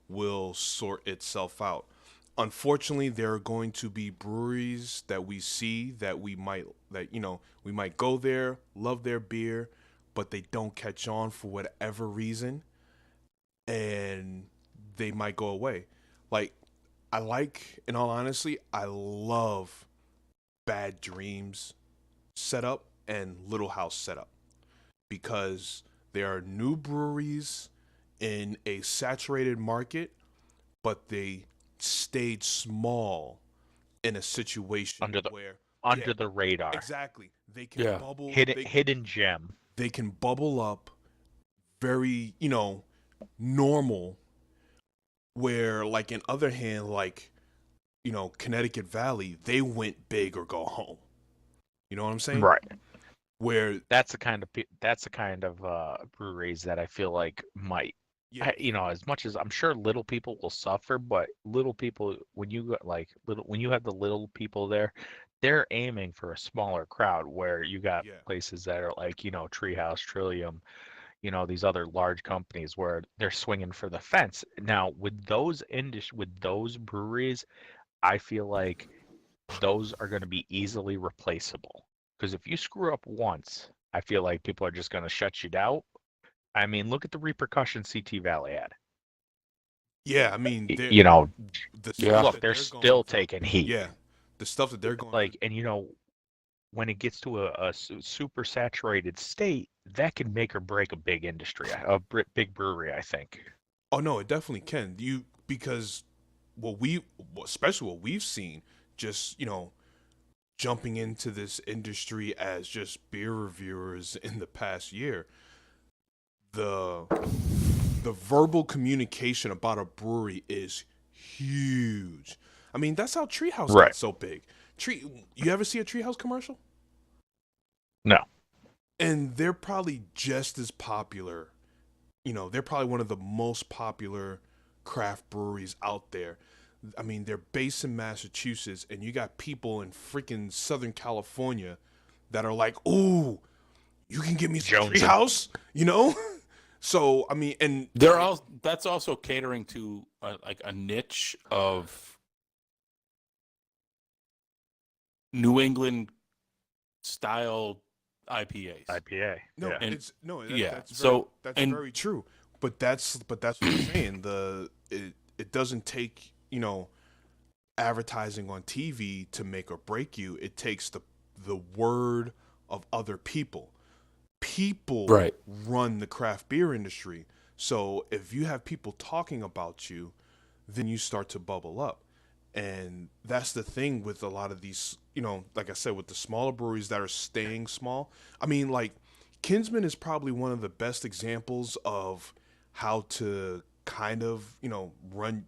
Speaker 1: will sort itself out. Unfortunately, there are going to be breweries that we see that we might go there, love their beer, but they don't catch on for whatever reason, and they might go away. Like, in all honesty, I love Bad Dreams setup and Little House setup, because there are new breweries in a saturated market, but they stayed small in a situation
Speaker 3: Under the
Speaker 1: where
Speaker 3: under the radar,
Speaker 1: exactly, they can
Speaker 2: Yeah.
Speaker 1: bubble
Speaker 3: hidden gem.
Speaker 1: they can bubble up very, normal, where like in other hand, like, Connecticut Valley, they went big or go home. You know what I'm saying?
Speaker 3: Right.
Speaker 1: Where
Speaker 3: That's the kind of breweries that I feel like might.
Speaker 1: yeah,
Speaker 3: As much as I'm sure little people will suffer, but little people, when you got when you have the little people there, they're aiming for a smaller crowd. Where you got
Speaker 1: yeah,
Speaker 3: places that are like Treehouse, Trillium, these other large companies where they're swinging for the fence. Now with those breweries, I feel like those are going to be easily replaceable. Because if you screw up once, I feel like people are just going to shut you down. I mean, look at the repercussions CT Valley had.
Speaker 1: yeah. I mean, the
Speaker 2: Yeah.
Speaker 1: stuff
Speaker 3: Look,
Speaker 1: that
Speaker 3: they're
Speaker 1: they're going
Speaker 3: still
Speaker 1: through.
Speaker 3: taking heat.
Speaker 1: Yeah, the stuff that they're going through.
Speaker 3: Like, and when it gets to a super saturated state, that can make or break a big industry, big brewery, I think.
Speaker 1: Oh no, it definitely can. Because especially what we've seen, just jumping into this industry as just beer reviewers in the past year, the the verbal communication about a brewery is huge. I mean, that's how Treehouse got
Speaker 3: Right.
Speaker 1: so big. You ever see a Treehouse commercial?
Speaker 3: No.
Speaker 1: And they're probably just as popular. They're probably one of the most popular craft breweries out there. I mean, they're based in Massachusetts, and you got people in freaking Southern California that are like, "Ooh, you can give me some
Speaker 3: Jonesing.
Speaker 1: Treehouse," So I mean, and
Speaker 2: that's also catering to like a niche of New England style IPAs.
Speaker 3: IPA.
Speaker 1: no,
Speaker 3: Yeah.
Speaker 1: it's no,
Speaker 2: Yeah,
Speaker 1: that's
Speaker 2: so-
Speaker 1: that's
Speaker 2: and-
Speaker 1: very true. But that's what I'm saying. It doesn't take advertising on TV to make or break you. It takes the word of other people. People
Speaker 2: Right.
Speaker 1: run the craft beer industry. So if you have people talking about you, then you start to bubble up. And that's the thing with a lot of these, like I said, with the smaller breweries that are staying small. I mean, like, Kinsman is probably one of the best examples of how to kind of, run,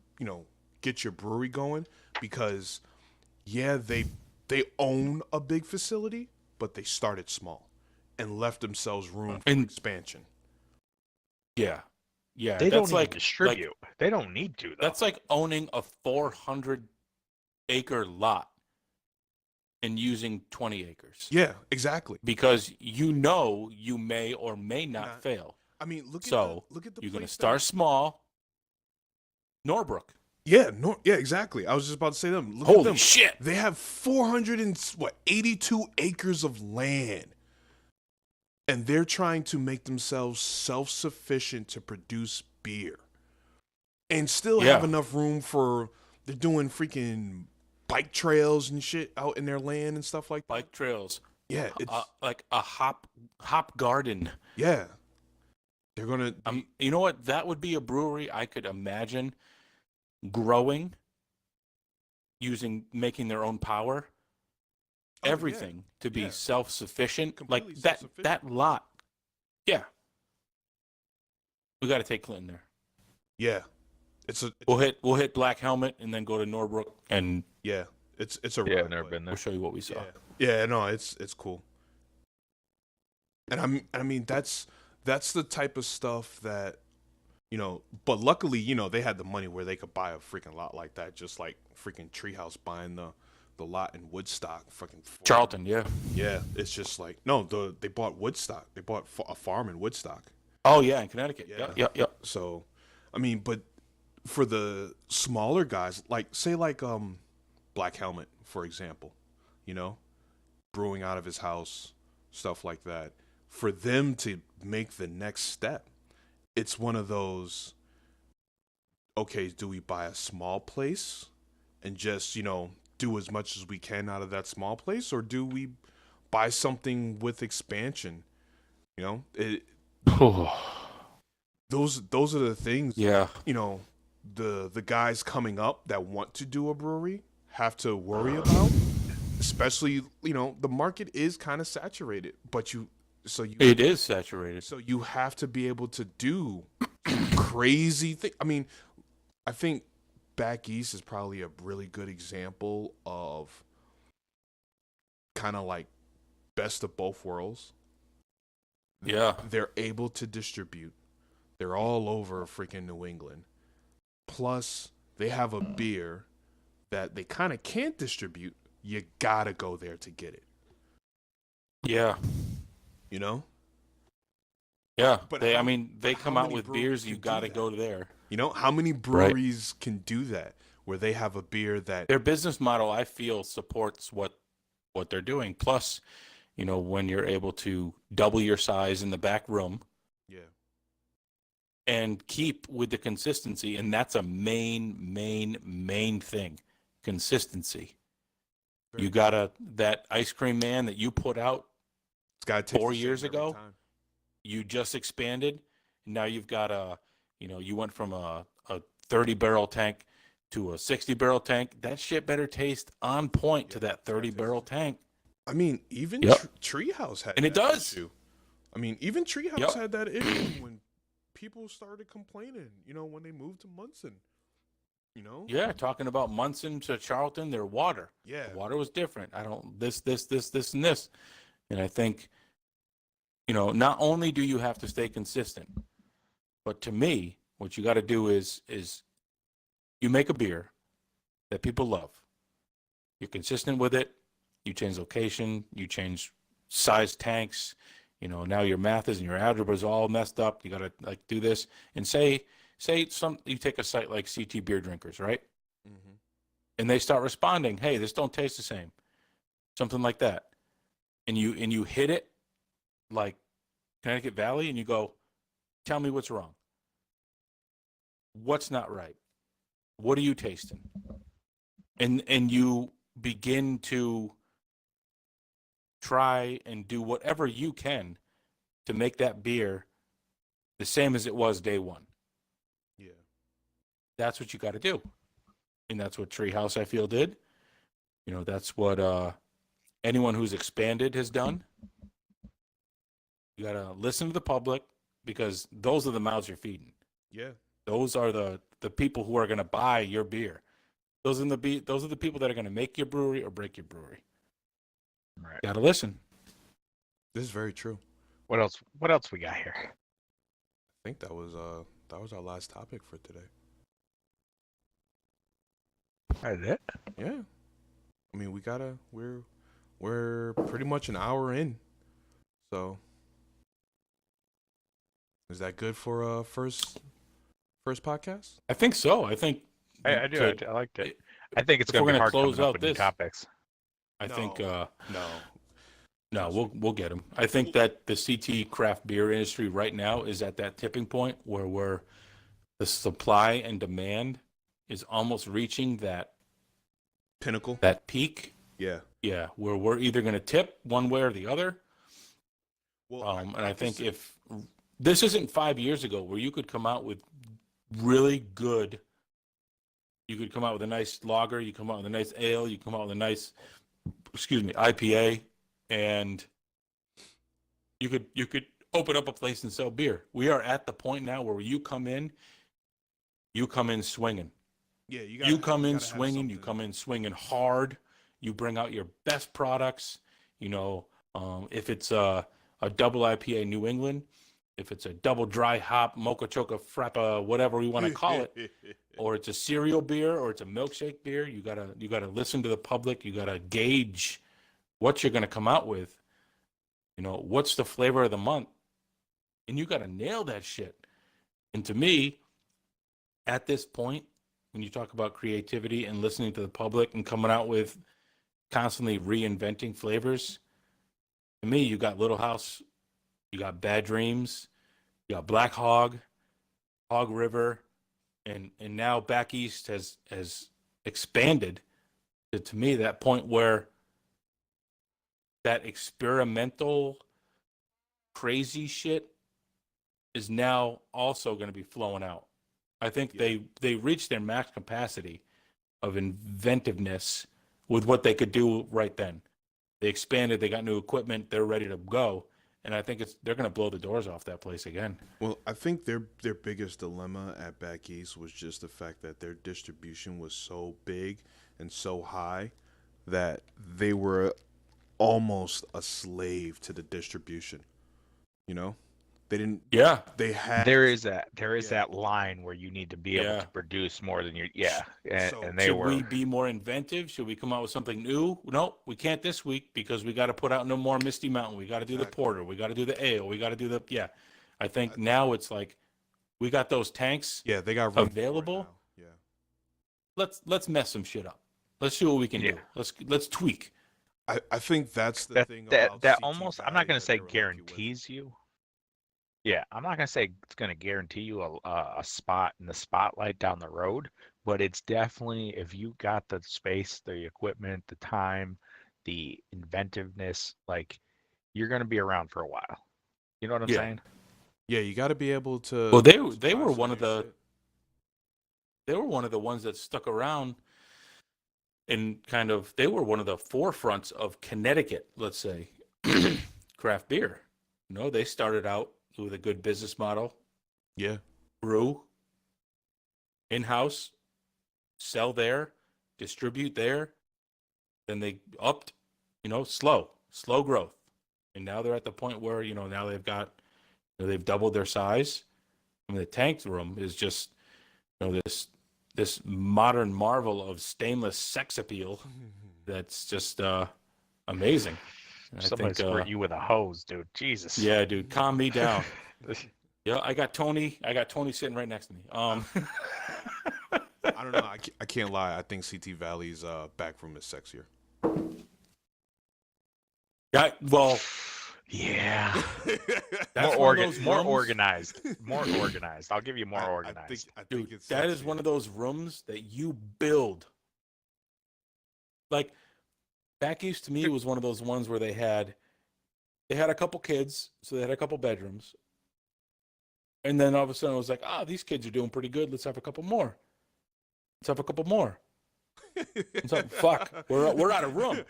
Speaker 1: get your brewery going, because yeah, they own a big facility, but they started small and left themselves room for
Speaker 2: And-
Speaker 1: expansion.
Speaker 2: Yeah. Yeah.
Speaker 3: They
Speaker 2: that's
Speaker 3: don't
Speaker 2: like
Speaker 3: even distribute. They don't need to, though.
Speaker 2: That's like owning a 400-acre lot and using 20 acres.
Speaker 1: Yeah, exactly.
Speaker 2: Because you may or may not fail.
Speaker 1: I mean,
Speaker 2: So
Speaker 1: look at the
Speaker 2: you're going to
Speaker 1: place
Speaker 2: start small. Norbrook.
Speaker 1: Yeah, no, yeah, exactly. I was just about to say them. Look at
Speaker 2: Holy
Speaker 1: them.
Speaker 2: shit.
Speaker 1: They have 82 acres of land, and they're trying to make themselves self-sufficient to produce beer, and still have
Speaker 2: Yeah.
Speaker 1: enough room for. They're doing freaking bike trails and shit out in their land and stuff like that.
Speaker 2: Bike trails.
Speaker 1: Yeah, it's
Speaker 2: Like a hop garden.
Speaker 1: yeah. They're gonna be.
Speaker 2: You know what? That would be a brewery I could imagine growing making their own power,
Speaker 1: Oh, yeah,
Speaker 2: everything to be
Speaker 1: yeah.
Speaker 2: self-sufficient. Like
Speaker 1: Completely
Speaker 2: that
Speaker 1: self-sufficient.
Speaker 2: lot. Yeah. We got to take Clinton there.
Speaker 1: Yeah, it's
Speaker 2: We'll hit Black Helmet and then go to Norbrook and
Speaker 1: yeah, it's a
Speaker 3: Yeah,
Speaker 1: ride,
Speaker 3: I've never
Speaker 1: but
Speaker 3: been there.
Speaker 2: we'll show you what we saw.
Speaker 1: yeah, no, it's cool. And I mean that's the type of stuff that but luckily, they had the money where they could buy a freaking lot like that, just like freaking Treehouse buying the lot in Woodstock, fucking
Speaker 2: Charlton, yeah.
Speaker 1: Yeah, it's just like no, they bought Woodstock. They bought a farm in Woodstock.
Speaker 2: Oh yeah, in Connecticut.
Speaker 1: Yeah.
Speaker 2: Yep.
Speaker 1: So, I mean, but for the smaller guys, like say like Black Helmet, for example, you know, brewing out of his house, stuff like that. For them to make the next step, it's one of those, okay, do we buy a small place and just, do as much as we can out of that small place, or do we buy something with expansion? Those are the things,
Speaker 2: Yeah.
Speaker 1: the guys coming up that want to do a brewery have to worry about, especially, the market is kind of saturated, but
Speaker 2: It is saturated.
Speaker 1: so you have to be able to do crazy things. I mean, I think back east is probably a really good example of kind of like best of both worlds.
Speaker 2: Yeah.
Speaker 1: They're able to distribute. They're all over freaking New England. Plus, they have a beer that they kind of can't distribute. You gotta go there to get it.
Speaker 2: Yeah.
Speaker 1: You know?
Speaker 2: Yeah.
Speaker 1: But
Speaker 2: They
Speaker 1: how
Speaker 2: come out
Speaker 1: many
Speaker 2: with
Speaker 1: breweries
Speaker 2: beers,
Speaker 1: can
Speaker 2: you
Speaker 1: do
Speaker 2: got to
Speaker 1: that?
Speaker 2: go there.
Speaker 1: You know, how many breweries can do that where they have a beer that
Speaker 2: Their business model, I feel, supports what they're doing. Plus, when you're able to double your size in the back room
Speaker 1: yeah,
Speaker 2: and keep with the consistency, and that's a main thing. Consistency.
Speaker 1: very
Speaker 2: You
Speaker 1: true.
Speaker 2: gotta that ice cream man that you put out
Speaker 1: It's got to taste
Speaker 2: 4
Speaker 1: the same
Speaker 2: years
Speaker 1: every
Speaker 2: ago,
Speaker 1: time.
Speaker 2: you just expanded. Now you've got you went from a 30 barrel tank to a 60 barrel tank. That shit better taste on point to
Speaker 1: Yeah,
Speaker 2: that
Speaker 1: it's gotta
Speaker 2: 30
Speaker 1: taste
Speaker 2: barrel
Speaker 1: the same.
Speaker 2: tank.
Speaker 1: I mean, even
Speaker 2: Yep.
Speaker 1: Treehouse had
Speaker 2: And it
Speaker 1: that
Speaker 2: does.
Speaker 1: issue. I mean, even Treehouse
Speaker 2: Yep.
Speaker 1: had that issue when people started complaining, when they moved to Munson,
Speaker 2: Yeah, talking about Munson to Charlton, their water.
Speaker 1: Yeah.
Speaker 2: The water was different. I don't this, and this. And I think, not only do you have to stay consistent, but to me, what you got to do is you make a beer that people love. You're consistent with it. You change location. You change size tanks. Now your math is and your algebra is all messed up. You got to do this and say you take a site like CT Beer Drinkers, right?
Speaker 1: Mm-hmm.
Speaker 2: And they start responding, "Hey, this don't taste the same," something like that, and you hit it like Connecticut Valley, and you go, "Tell me what's wrong. What's not right? What are you tasting?" And you begin to try and do whatever you can to make that beer the same as it was day one.
Speaker 1: Yeah.
Speaker 2: That's what you got to do, and that's what Treehouse I feel did. That's what anyone who's expanded has done. You got to listen to the public because those are the mouths you're feeding.
Speaker 1: Yeah.
Speaker 2: Those are the people who are going to buy your beer. Those are the people that are going to make your brewery or break your brewery.
Speaker 3: Right.
Speaker 2: You got to listen.
Speaker 1: This is very true.
Speaker 3: What else? What else we got here?
Speaker 1: I think that was our last topic for today.
Speaker 3: That is it.
Speaker 1: Yeah. I mean, we're pretty much an hour in. So Is that good for first podcast?
Speaker 2: I think so. I think
Speaker 3: I do.
Speaker 2: to
Speaker 3: I liked it. I think it's
Speaker 2: if
Speaker 3: going
Speaker 2: we're
Speaker 3: to be
Speaker 2: gonna
Speaker 3: hard
Speaker 2: close
Speaker 3: coming up
Speaker 2: out
Speaker 3: with new
Speaker 2: this,
Speaker 3: topics.
Speaker 2: I think
Speaker 1: No.
Speaker 2: no,
Speaker 1: Trust
Speaker 2: we'll
Speaker 1: me.
Speaker 2: we'll get them. I think that the CT craft beer industry right now is at that tipping point where the supply and demand is almost reaching
Speaker 1: Pinnacle.
Speaker 2: that peak.
Speaker 1: Yeah.
Speaker 2: Yeah, where we're either going to tip one way or the other.
Speaker 1: Well,
Speaker 2: And I
Speaker 1: can
Speaker 2: think
Speaker 1: say,
Speaker 2: if this isn't 5 years ago where you could come out with really good, you could come out with a nice lager, you come out with a nice ale, you come out with a nice, IPA, and you could open up a place and sell beer. We are at the point now where you come in swinging.
Speaker 1: yeah,
Speaker 2: You come in
Speaker 1: gotta have
Speaker 2: swinging. You
Speaker 1: something.
Speaker 2: come in swinging hard. You bring out your best products. If it's a double IPA New England, if it's a double dry hop mocha choca frappa, whatever we want to call it, or it's a cereal beer or it's a milkshake beer, you gotta listen to the public. You gotta gauge what you're gonna come out with. What's the flavor of the month, and you gotta nail that shit. And to me, at this point, when you talk about creativity and listening to the public and coming out with constantly reinventing flavors, to me, you got Little House, you got Bad Dreams, you got Black Hog, Hog River, and now Back East has expanded to me that point where that experimental crazy shit is now also going to be flowing out. I think
Speaker 1: Yeah.
Speaker 2: they reached their max capacity of inventiveness with what they could do right then. They expanded, they got new equipment, they're ready to go, and I think they're going to blow the doors off that place again.
Speaker 1: Well, I think their biggest dilemma at Back East was just the fact that their distribution was so big and so high that they were almost a slave to the distribution. You know, they didn't.
Speaker 2: Yeah,
Speaker 1: They had.
Speaker 3: There is
Speaker 1: Yeah.
Speaker 3: that line where you need to be able
Speaker 2: Yeah.
Speaker 3: to produce more than you.
Speaker 1: So-
Speaker 3: And they
Speaker 2: should
Speaker 3: were.
Speaker 2: we be more inventive? Should we come out with something new? No, we can't this week because we got to put out no more Misty Mountain. We got to do the
Speaker 1: Exactly.
Speaker 2: porter. We got to do the ale. We got to do the I think now it's like we got those tanks
Speaker 1: Yeah, they got room for it
Speaker 2: available.
Speaker 1: now. Yeah.
Speaker 2: Let's mess some shit up. Let's see what we can
Speaker 3: Yeah.
Speaker 2: do. Let's tweak.
Speaker 1: I think that's the
Speaker 3: that
Speaker 1: thing
Speaker 3: that
Speaker 1: about
Speaker 3: that
Speaker 1: CT
Speaker 3: almost. I'm
Speaker 1: Valley
Speaker 3: not going
Speaker 1: that
Speaker 3: to say
Speaker 1: they were lucky with.
Speaker 3: guarantees you. Yeah, I'm not going to say it's going to guarantee you a spot in the spotlight down the road, but it's definitely, if you got the space, the equipment, the time, the inventiveness, like, you're going to be around for a while. You know what I'm
Speaker 2: Yeah.
Speaker 3: saying?
Speaker 1: Yeah, you got to be able to.
Speaker 2: Well, they were
Speaker 1: surprise
Speaker 2: one of
Speaker 1: your
Speaker 2: the
Speaker 1: shit.
Speaker 2: they were one of the ones that stuck around and they were one of the forefronts of Connecticut, let's say, craft beer. They started out with a good business model,
Speaker 1: Yeah.
Speaker 2: brew in-house, sell there, distribute there. Then they upped, slow growth. And now they're at the point where, now they've doubled their size. I mean, the tank room is just, this modern marvel of stainless sex appeal that's just amazing. And
Speaker 3: Somebody squirt you with a hose, dude. Jesus.
Speaker 2: yeah, dude, calm me down. Yeah, I got Tony sitting right next to me.
Speaker 1: I don't know. I can't lie. I think CT Valley's back room is sexier.
Speaker 2: Yeah, well,
Speaker 3: Yeah.
Speaker 2: that's
Speaker 3: More
Speaker 2: one of those
Speaker 3: more
Speaker 2: rooms-
Speaker 3: organized. More organized. I'll give you more organized.
Speaker 1: I think
Speaker 2: Dude,
Speaker 1: it's
Speaker 2: that is
Speaker 1: sexier.
Speaker 2: one of those rooms that you build. Like, Back East to me was one of those ones where they had a couple kids, so they had a couple bedrooms. And then all of a sudden it was like, these kids are doing pretty good. Let's have a couple more. Let's have a couple more. It's like, fuck, we're out of room.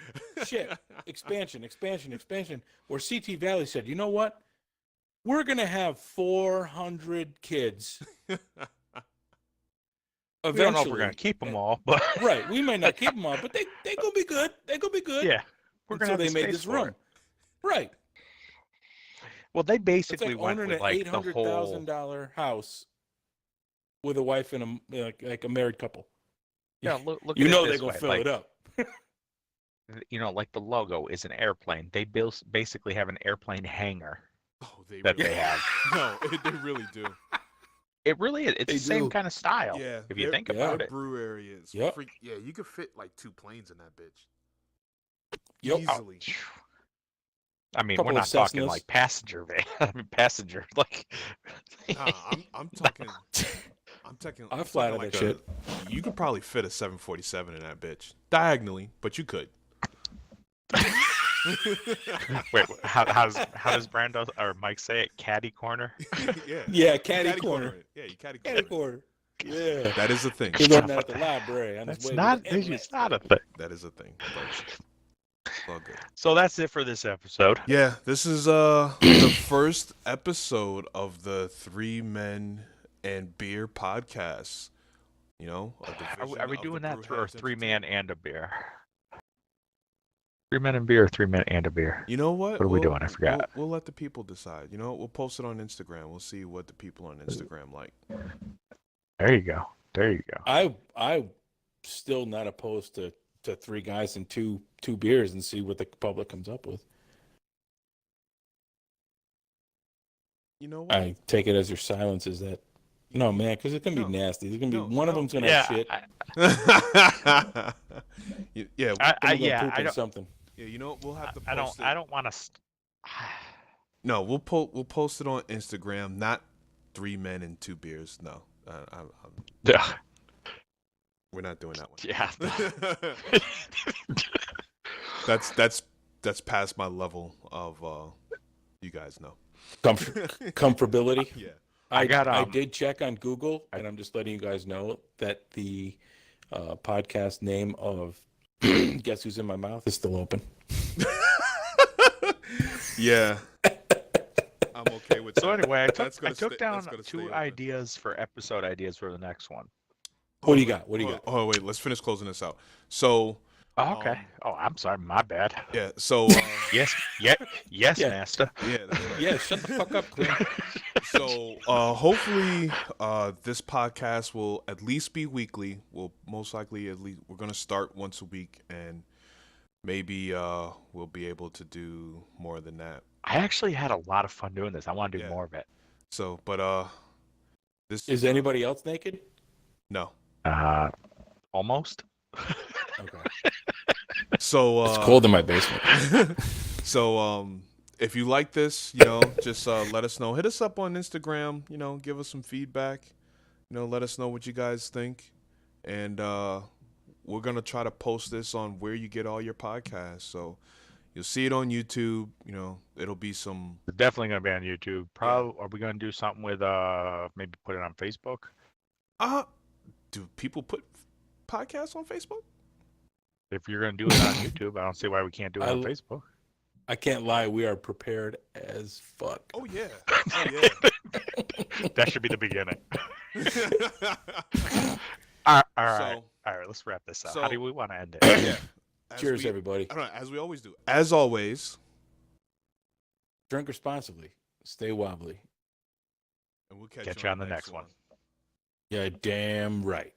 Speaker 2: Shit. Expansion. Where CT Valley said, you know what? We're going to have 400 kids.
Speaker 3: We don't know if we're going to keep them all, but
Speaker 2: Right. We may not keep them all, but they going to be good. They're going to be good.
Speaker 3: yeah, we're going to
Speaker 2: So
Speaker 3: have
Speaker 2: they
Speaker 3: the
Speaker 2: made
Speaker 3: space
Speaker 2: this
Speaker 3: for
Speaker 2: room.
Speaker 3: it.
Speaker 2: Right.
Speaker 3: Well, they
Speaker 2: It's
Speaker 3: basically
Speaker 2: like
Speaker 3: went
Speaker 2: owning
Speaker 3: with
Speaker 2: an
Speaker 3: like the whole.
Speaker 2: $800,000 house with a wife and like a married couple.
Speaker 3: Yeah, look
Speaker 2: You
Speaker 3: at
Speaker 2: know
Speaker 3: it
Speaker 2: they're
Speaker 3: this
Speaker 2: going
Speaker 3: way.
Speaker 2: to fill
Speaker 3: Like,
Speaker 2: it up.
Speaker 3: like the logo is an airplane. They basically have an airplane hangar
Speaker 1: Oh, they
Speaker 3: that
Speaker 1: really
Speaker 3: they have.
Speaker 1: no, they really do.
Speaker 3: It really is. It's
Speaker 2: They
Speaker 3: the same
Speaker 2: do.
Speaker 3: kind of style.
Speaker 1: Yeah,
Speaker 3: If you think
Speaker 2: yeah.
Speaker 3: about
Speaker 1: their
Speaker 3: it.
Speaker 1: brew area is
Speaker 2: Yep.
Speaker 1: freak. Yeah, you could fit like 2 planes in that bitch
Speaker 2: Yep.
Speaker 1: easily.
Speaker 3: I mean, we're
Speaker 2: Couple of
Speaker 3: not talking
Speaker 2: Cessnas.
Speaker 3: like passenger van. I mean, passenger like.
Speaker 1: Nah, I'm talking. I'm talking.
Speaker 2: I
Speaker 1: I'm
Speaker 2: fly
Speaker 1: talking
Speaker 2: to
Speaker 1: like
Speaker 2: that shit.
Speaker 1: You could probably fit a 747 in that bitch diagonally, but you could.
Speaker 3: Wait, how does Brando or Mike say it? Caddy corner.
Speaker 1: Yeah.
Speaker 2: Yeah,
Speaker 1: You
Speaker 2: catty corner.
Speaker 1: it. Yeah, you caddy
Speaker 2: Catty
Speaker 1: corner.
Speaker 2: corner. Yeah.
Speaker 1: That is a thing.
Speaker 2: He learned that at the library on his
Speaker 3: That's
Speaker 2: way
Speaker 3: not.
Speaker 2: to the
Speaker 3: It's not a thing.
Speaker 1: That is a thing. But it's all good.
Speaker 3: So that's it for this episode.
Speaker 1: Yeah, this is the first episode of the Three Men and Beer podcast. You know, a division
Speaker 3: Are we
Speaker 1: of
Speaker 3: doing
Speaker 1: the
Speaker 3: that for a
Speaker 1: Brewheads
Speaker 3: 3-man and a beer? 3 men and beer, 3 men and a beer.
Speaker 1: You know what?
Speaker 3: What are we doing? I forgot.
Speaker 1: We'll let the people decide. You know, we'll post it on Instagram. We'll see what the people on Instagram like.
Speaker 3: There you go. There you go.
Speaker 2: I still not opposed to 3 guys and two beers and see what the public comes up with.
Speaker 1: You know what?
Speaker 2: I take it as your silence is that no, man, because it's gonna be nasty. There's gonna be one of them's gonna have shit.
Speaker 1: Yeah,
Speaker 2: I don't something.
Speaker 1: yeah. You know what? We'll have to.
Speaker 3: I
Speaker 1: Post
Speaker 3: don't want to.
Speaker 1: No, we'll post it on Instagram. Not 3 men and 2 beers. No,
Speaker 3: Yeah.
Speaker 1: we're not doing that one.
Speaker 3: Yeah.
Speaker 1: That's past my level of you guys know.
Speaker 2: Comfortability.
Speaker 1: Yeah.
Speaker 2: I did check on Google, and I'm just letting you guys know that the podcast name of Guess Who's in My Mouth is still open.
Speaker 1: Yeah. I'm okay with that.
Speaker 3: So anyway, I took down
Speaker 1: that's gonna stay
Speaker 3: 2
Speaker 1: open.
Speaker 3: ideas for episode ideas for the next one.
Speaker 2: What do you got? What do you got?
Speaker 1: Oh wait, let's finish closing this out. So
Speaker 3: Oh, okay. I'm sorry. My bad.
Speaker 1: yeah, so
Speaker 3: Yes,
Speaker 2: Yeah.
Speaker 3: master.
Speaker 1: yeah, that's right.
Speaker 2: Yeah, shut the fuck up, Clint.
Speaker 1: So hopefully this podcast will at least be weekly. We'll most likely we're gonna start once a week, and maybe we'll be able to do more than that.
Speaker 3: I actually had a lot of fun doing this. I want to do
Speaker 1: Yeah.
Speaker 3: more of it.
Speaker 1: So, but this
Speaker 2: Is anybody else naked?
Speaker 1: no.
Speaker 3: Almost.
Speaker 2: Okay.
Speaker 1: So
Speaker 2: It's cold in my basement.
Speaker 1: So if you like this, you know, just let us know. Hit us up on Instagram, you know, give us some feedback. You know, let us know what you guys think. And we're going to try to post this on where you get all your podcasts. So you'll see it on YouTube, you know, it'll be some
Speaker 3: It's definitely gonna be on YouTube. Probably. Are we gonna do something with maybe put it on Facebook?
Speaker 1: do people put podcasts on Facebook?
Speaker 3: If you're gonna do it on YouTube, I don't see why we can't do it on Facebook.
Speaker 2: I can't lie, we are prepared as fuck.
Speaker 1: Oh yeah. Oh yeah.
Speaker 3: That should be the beginning. All right.
Speaker 1: So,
Speaker 3: All right, let's wrap this up.
Speaker 1: so-
Speaker 3: How do we want to end it?
Speaker 1: yeah.
Speaker 2: Cheers, everybody.
Speaker 1: I don't know, as we always do. As always,
Speaker 2: Drink responsibly. Stay wobbly.
Speaker 1: and we'll catch
Speaker 3: Catch
Speaker 1: you
Speaker 3: you on the next one.
Speaker 2: Yeah, damn right.